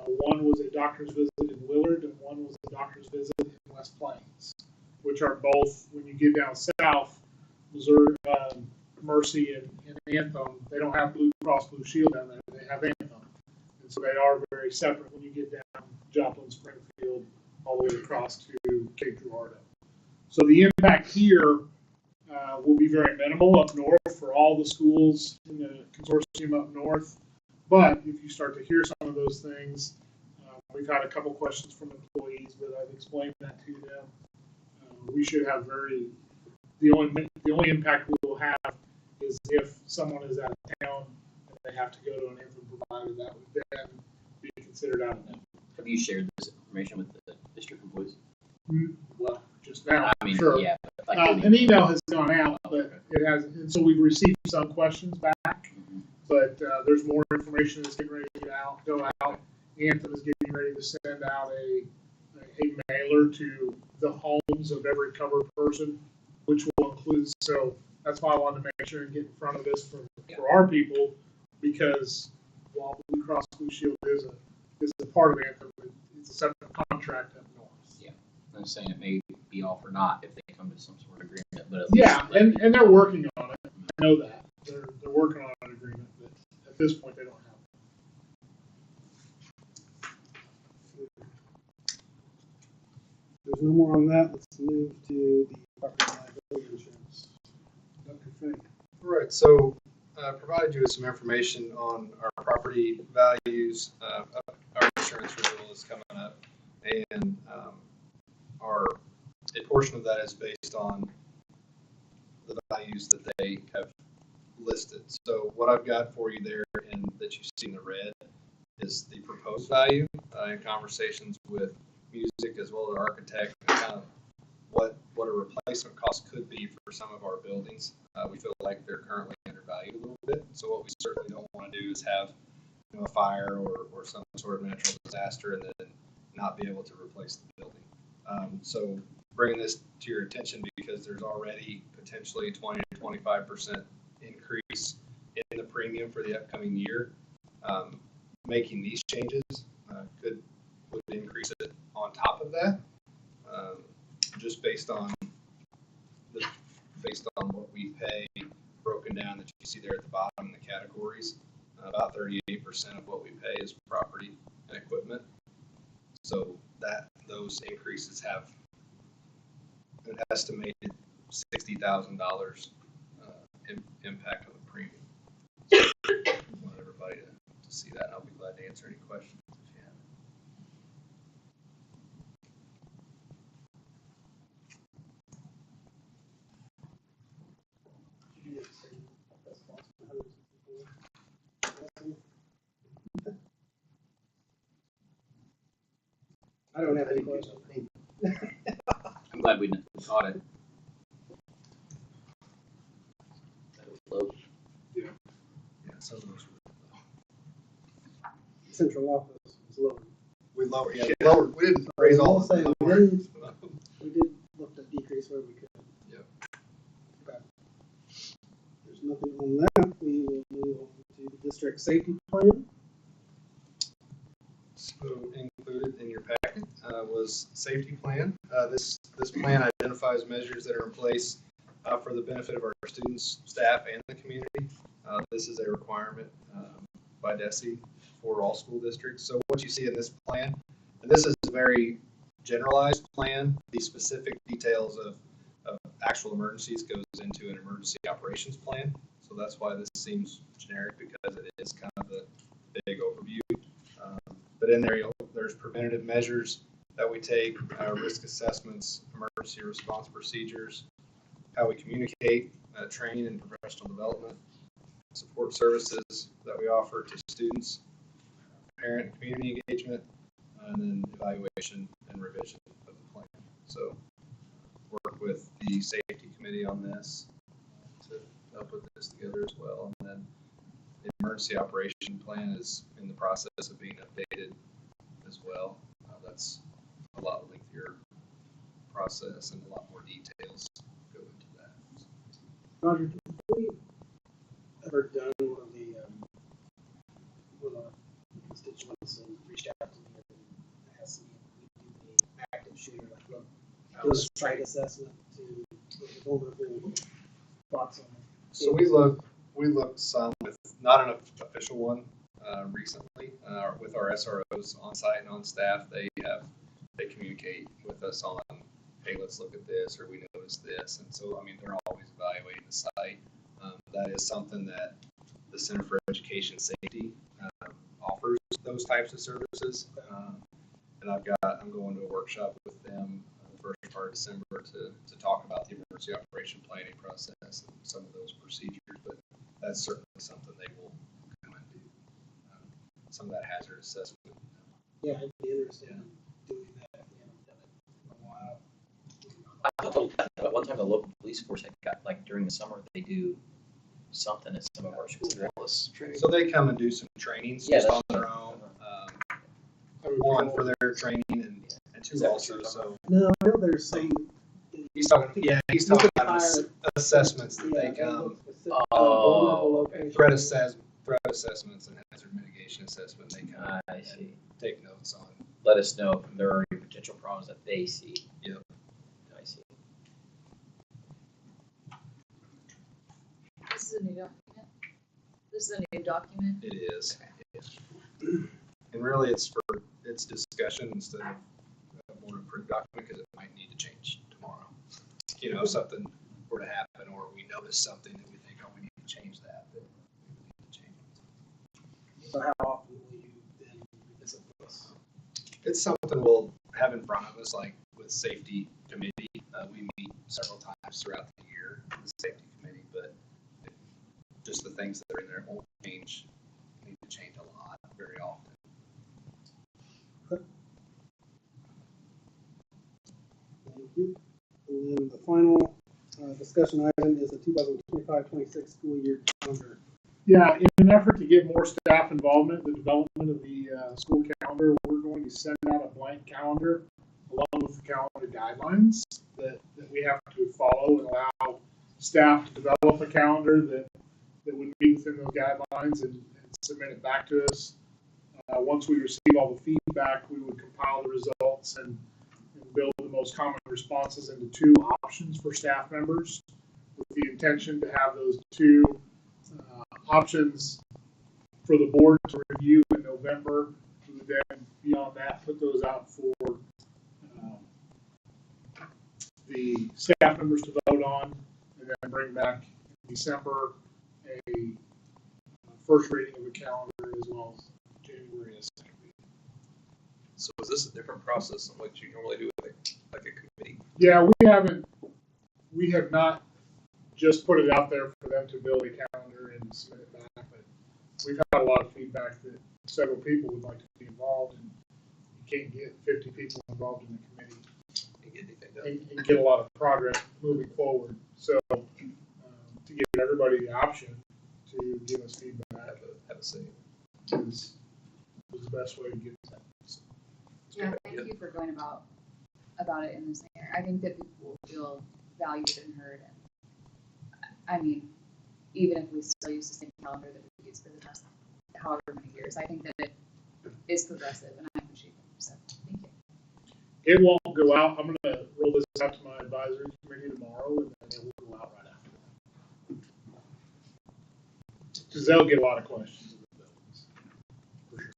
One was a doctor's visit in Willard, and one was a doctor's visit in West Plains, which are both, when you get down south, Missouri, Mercy and Anthem, they don't have Blue Cross Blue Shield down there, they have Anthem. And so they are very separate when you get down Joplin, Springfield, all the way across to Cape Girardeau. So the impact here will be very minimal up north for all the schools in the consortium up north. But if you start to hear some of those things, we've had a couple questions from employees, but I've explained that to them. We should have the only impact we will have is if someone is out of town and they have to go to an Anthem provider, that would then be considered out of network. Have you shared this information with the district employees? Well, just now, I mean, sure. yeah. An email has gone out, but it hasn't, and so we've received some questions back. But there's more information that's getting ready to go out. Anthem is getting ready to send out a mailer to the homes of every covered person, which will include. So that's why I wanted to make sure and get in front of this for our people, because while Blue Cross Blue Shield is a part of Anthem, it's a separate contract up north. Yeah, I'm saying it may be all for naught if they come to some sort of agreement. But yeah, and they're working on it. I know that they're working on an agreement, but at this point they don't have it. There's no more on that. Let's move to the property liability insurance. Dr. Fink. All right, so provided you with some information on our property values. Our insurance renewal is coming up, and a portion of that is based on the values that they have listed. So what I've got for you there, and that you see in the red, is the proposed value. In conversations with music as well as architect, and kind of what a replacement cost could be for some of our buildings. We feel like they're currently undervalued a little bit. So what we certainly don't want to do is have a fire or some sort of natural disaster and then not be able to replace the building. So bringing this to your attention because there's already potentially 20 to 25% increase in the premium for the upcoming year. Making these changes would increase it on top of that, just based on what we pay broken down that you see there at the bottom in the categories. About 38% of what we pay is property and equipment. So those increases have an estimated $60,000 impact on the premium. So I want everybody to see that, and I'll be glad to answer any questions if you have. I don't have any questions. I'm glad we caught it. That was low. Yeah, some of those were Central office was low. We lowered, yeah, we lowered, we didn't raise all of them. We did look to decrease where we could. Yep. Okay. There's nothing on that. We will move on to the district safety plan. So included in your packet was safety plan. This plan identifies measures that are in place for the benefit of our students, staff, and the community. This is a requirement by DESE for all school districts. So what you see in this plan, and this is a very generalized plan, the specific details of actual emergencies goes into an emergency operations plan. So that's why this seems generic, because it is kind of the big overview. But in there, there's preventative measures that we take, risk assessments, emergency response procedures, how we communicate, training and professional development, support services that we offer to students, parent and community engagement, and then evaluation and revision of the plan. So work with the safety committee on this to help put this together as well. And then the emergency operation plan is in the process of being updated as well. That's a lot lengthier process and a lot more details go into that. Roger, have we ever done one of the constituents and reached out to me and asked me if we do the active shooter, like look, do a site assessment to the vulnerable spots on it? So we looked some with not an official one recently with our SROs on site and on staff. They communicate with us on, hey, let's look at this, or we noticed this, and so I mean they're always evaluating the site. That is something that the Center for Education Safety offers those types of services, and I'm going to a workshop with them the first part of December to talk about the emergency operation planning process and some of those procedures. But that's certainly something they will come and do. Some of that hazard assessment. Yeah, I'd be interested in doing that if we haven't done it in a while. I thought at one time the local police force had got, like during the summer, they do something at some of our schools. So they come and do some trainings just on their own. One for their training and two also. So no, I know there's some. He's talking about assessments that they come. Threat assessments and hazard mitigation assessment. They come and take notes on. Let us know if there are any potential problems that they see. Yep. I see. This is a new document. This is a new document. It is. Okay. And really, it's discussion instead of a more approved document, because it might need to change tomorrow. You know, if something were to happen, or we notice something that we think, oh, we need to change that. But we need to change it. So how often will you then revisit this? It's something we'll have in front of us, like with safety committee. We meet several times throughout the year, the safety committee, but just the things that are in there won't change. Need to change a lot very often. Thank you. And then the final discussion item is the 2025-26 school year calendar. Yeah, in an effort to get more staff involvement in the development of the school calendar, we're going to send out a blank calendar along with the calendar guidelines that we have to follow and allow staff to develop a calendar that would be within those guidelines and submit it back to us. Once we receive all the feedback, we would compile the results and build the most common responses into two options for staff members, with the intention to have those two options for the board to review in November. We would then, beyond that, put those out for the staff members to vote on, and then bring back in December first reading of the calendar as well as January as second reading. So is this a different process than what you normally do with like a committee? Yeah, we have not just put it out there for them to build a calendar and submit it back, but we've had a lot of feedback that several people would like to be involved, and you can't get 50 people involved in the committee and get a lot of progress moving forward. So to give everybody the option to give us feedback, have a say, was the best way to get that. So, Yeah, thank you for going about it in this manner. I think that people will feel valued and heard. And I mean, even if we still use the same calendar that we've used for the past however many years, I think that it is progressive, and I appreciate it. So thank you. it won't go out. I'm going to roll this out to my advisory committee tomorrow, and then it will go out right after that. Because they'll get a lot of questions. For sure.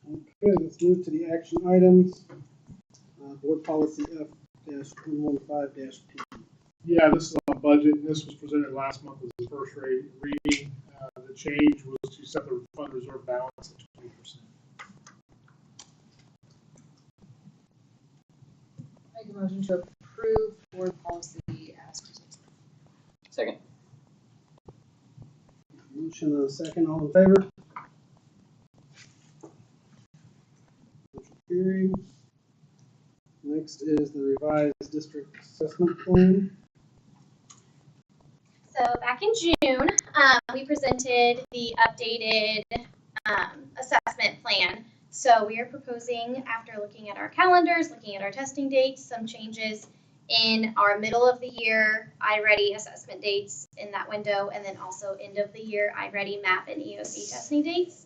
Okay, let's move to the action items. Board policy F-115-P. Yeah, this is on budget, and this was presented last month as the first reading. The change was to set the fund reserve balance at 20%. Make a motion to approve board policy as presented. Second. Motion and a second, all in favor? Motion carries. Next is the revised district assessment plan. So back in June, we presented the updated assessment plan. So we are proposing, after looking at our calendars, looking at our testing dates, some changes in our middle of the year I-Ready assessment dates in that window, and then also end of the year I-Ready MAP and EOC testing dates.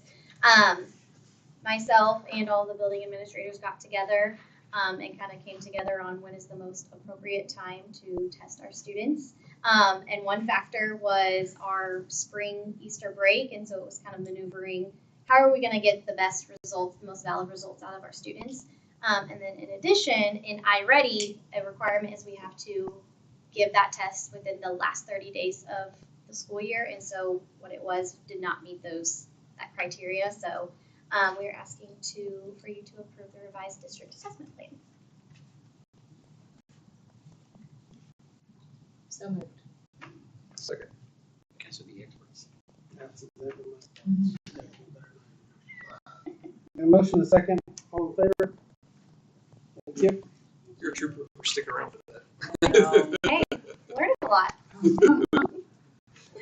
Myself and all the building administrators got together and kind of came together on when is the most appropriate time to test our students. And one factor was our spring Easter break, and so it was kind of maneuvering how are we going to get the best results, the most valid results out of our students. And then in addition, in I-Ready, a requirement is we have to give that test within the last 30 days of the school year, and so what it was did not meet that criteria. So we are asking for you to approve the revised district assessment plan. So moved. Second. Guys are the experts. That's exactly what a motion and a second, all in favor? Thank you. You're a trooper for sticking around for that. Hey, learned a lot.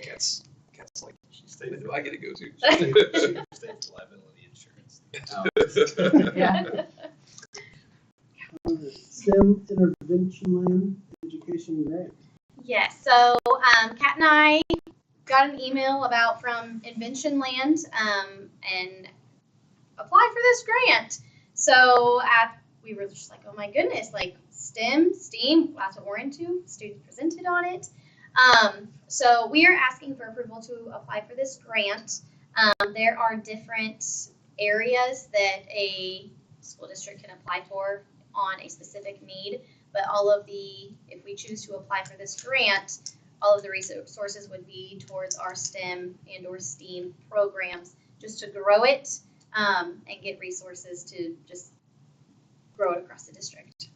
Cat's like, she's staying. Do I get to go too? State liability insurance. Yeah. STEM intervention land education grant. Yes, so Kat and I got an email from Invention Land and apply for this grant. So we were just like, oh my goodness, like STEM, STEAM, that's what we're into. Students presented on it. So we are asking for approval to apply for this grant. There are different areas that a school district can apply for on a specific need, but if we choose to apply for this grant, all of the resources would be towards our STEM and or STEAM programs, just to grow it and get resources to just grow it across the district.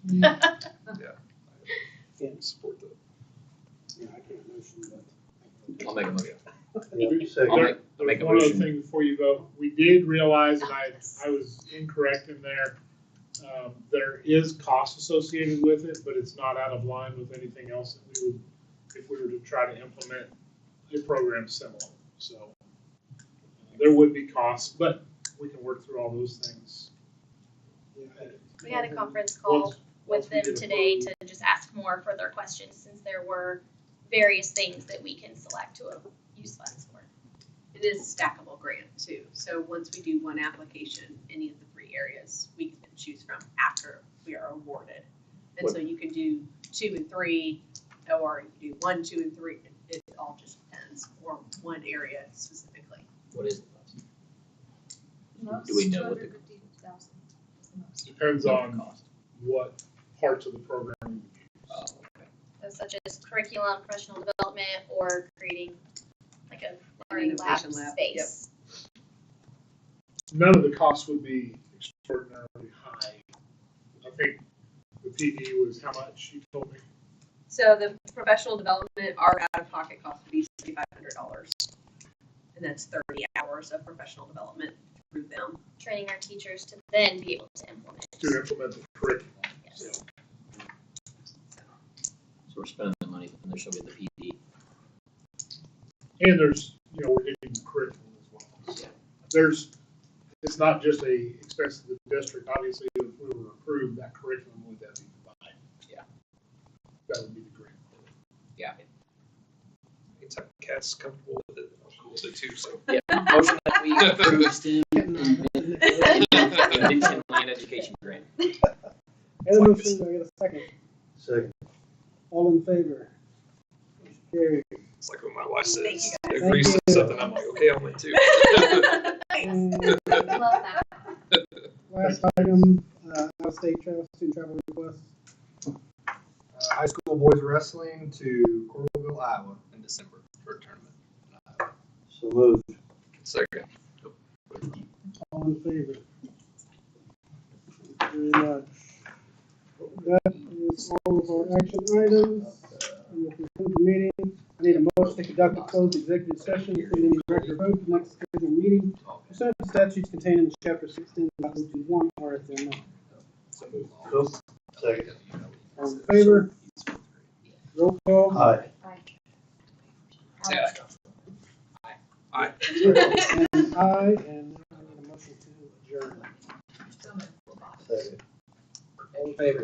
Yeah. Can't support that. Yeah, I can't motion, but. I'll make a motion. I'll make a motion. One other thing before you vote. We did realize, and I was incorrect in there, there is cost associated with it, but it's not out of line with anything else that we would, if we were to try to implement a program similar. So there would be costs, but we can work through all those things. We had a conference call with them today to just ask more further questions, since there were various things that we can select to use funds for. It is a stackable grant too. So once we do one application, any of the 3 areas we can choose from after we are awarded. And so you can do 2 and 3, or you can do 1, 2, and 3. It all just depends, or one area specifically. What is it? Most Do we know what the 250,000 is the most. Depends on what parts of the program you So such as curriculum, professional development, or creating like a learning lab Innovation lab, space. None of the costs would be extraordinarily high. I think the PE was how much, you told me? So the professional development, our out-of-pocket cost would be $6,500. And that's 30 hours of professional development through them. Training our teachers to then be able to implement. To implement the curriculum. Yes. So we're spending the money, and there shall be the PD. And there's, we're getting the curriculum as well. So it's not just a expense to the district. Obviously, if we were approved, that curriculum would then be provided. Yeah. That would be the great. Yeah. Anytime Cat's comfortable with it, I'm cool with it too, so. Yeah, motion that we approve STEM and land education grant. And a motion, do I get a second? Second. All in favor? Motion carried. It's like when my wife says, Thank agrees you. to something, I'm like, okay, I'm in too. And Love that. last item, out-of-state travel, student travel requests. High school boys wrestling to Coralville, Iowa in December for a tournament. So moved. Second. All in favor? Thank you very much. That is all of our action items. And we'll conclude the meeting. I need a motion to conduct a closed executive session for any director vote for the next scheduled meeting. Pursuant to statutes contained in chapter 16.021 RSMO. So move. Cool. Second. All in favor? Roll call. Aye. Say aye. Aye. And aye, and now I need a motion to adjourn. Second. All in favor?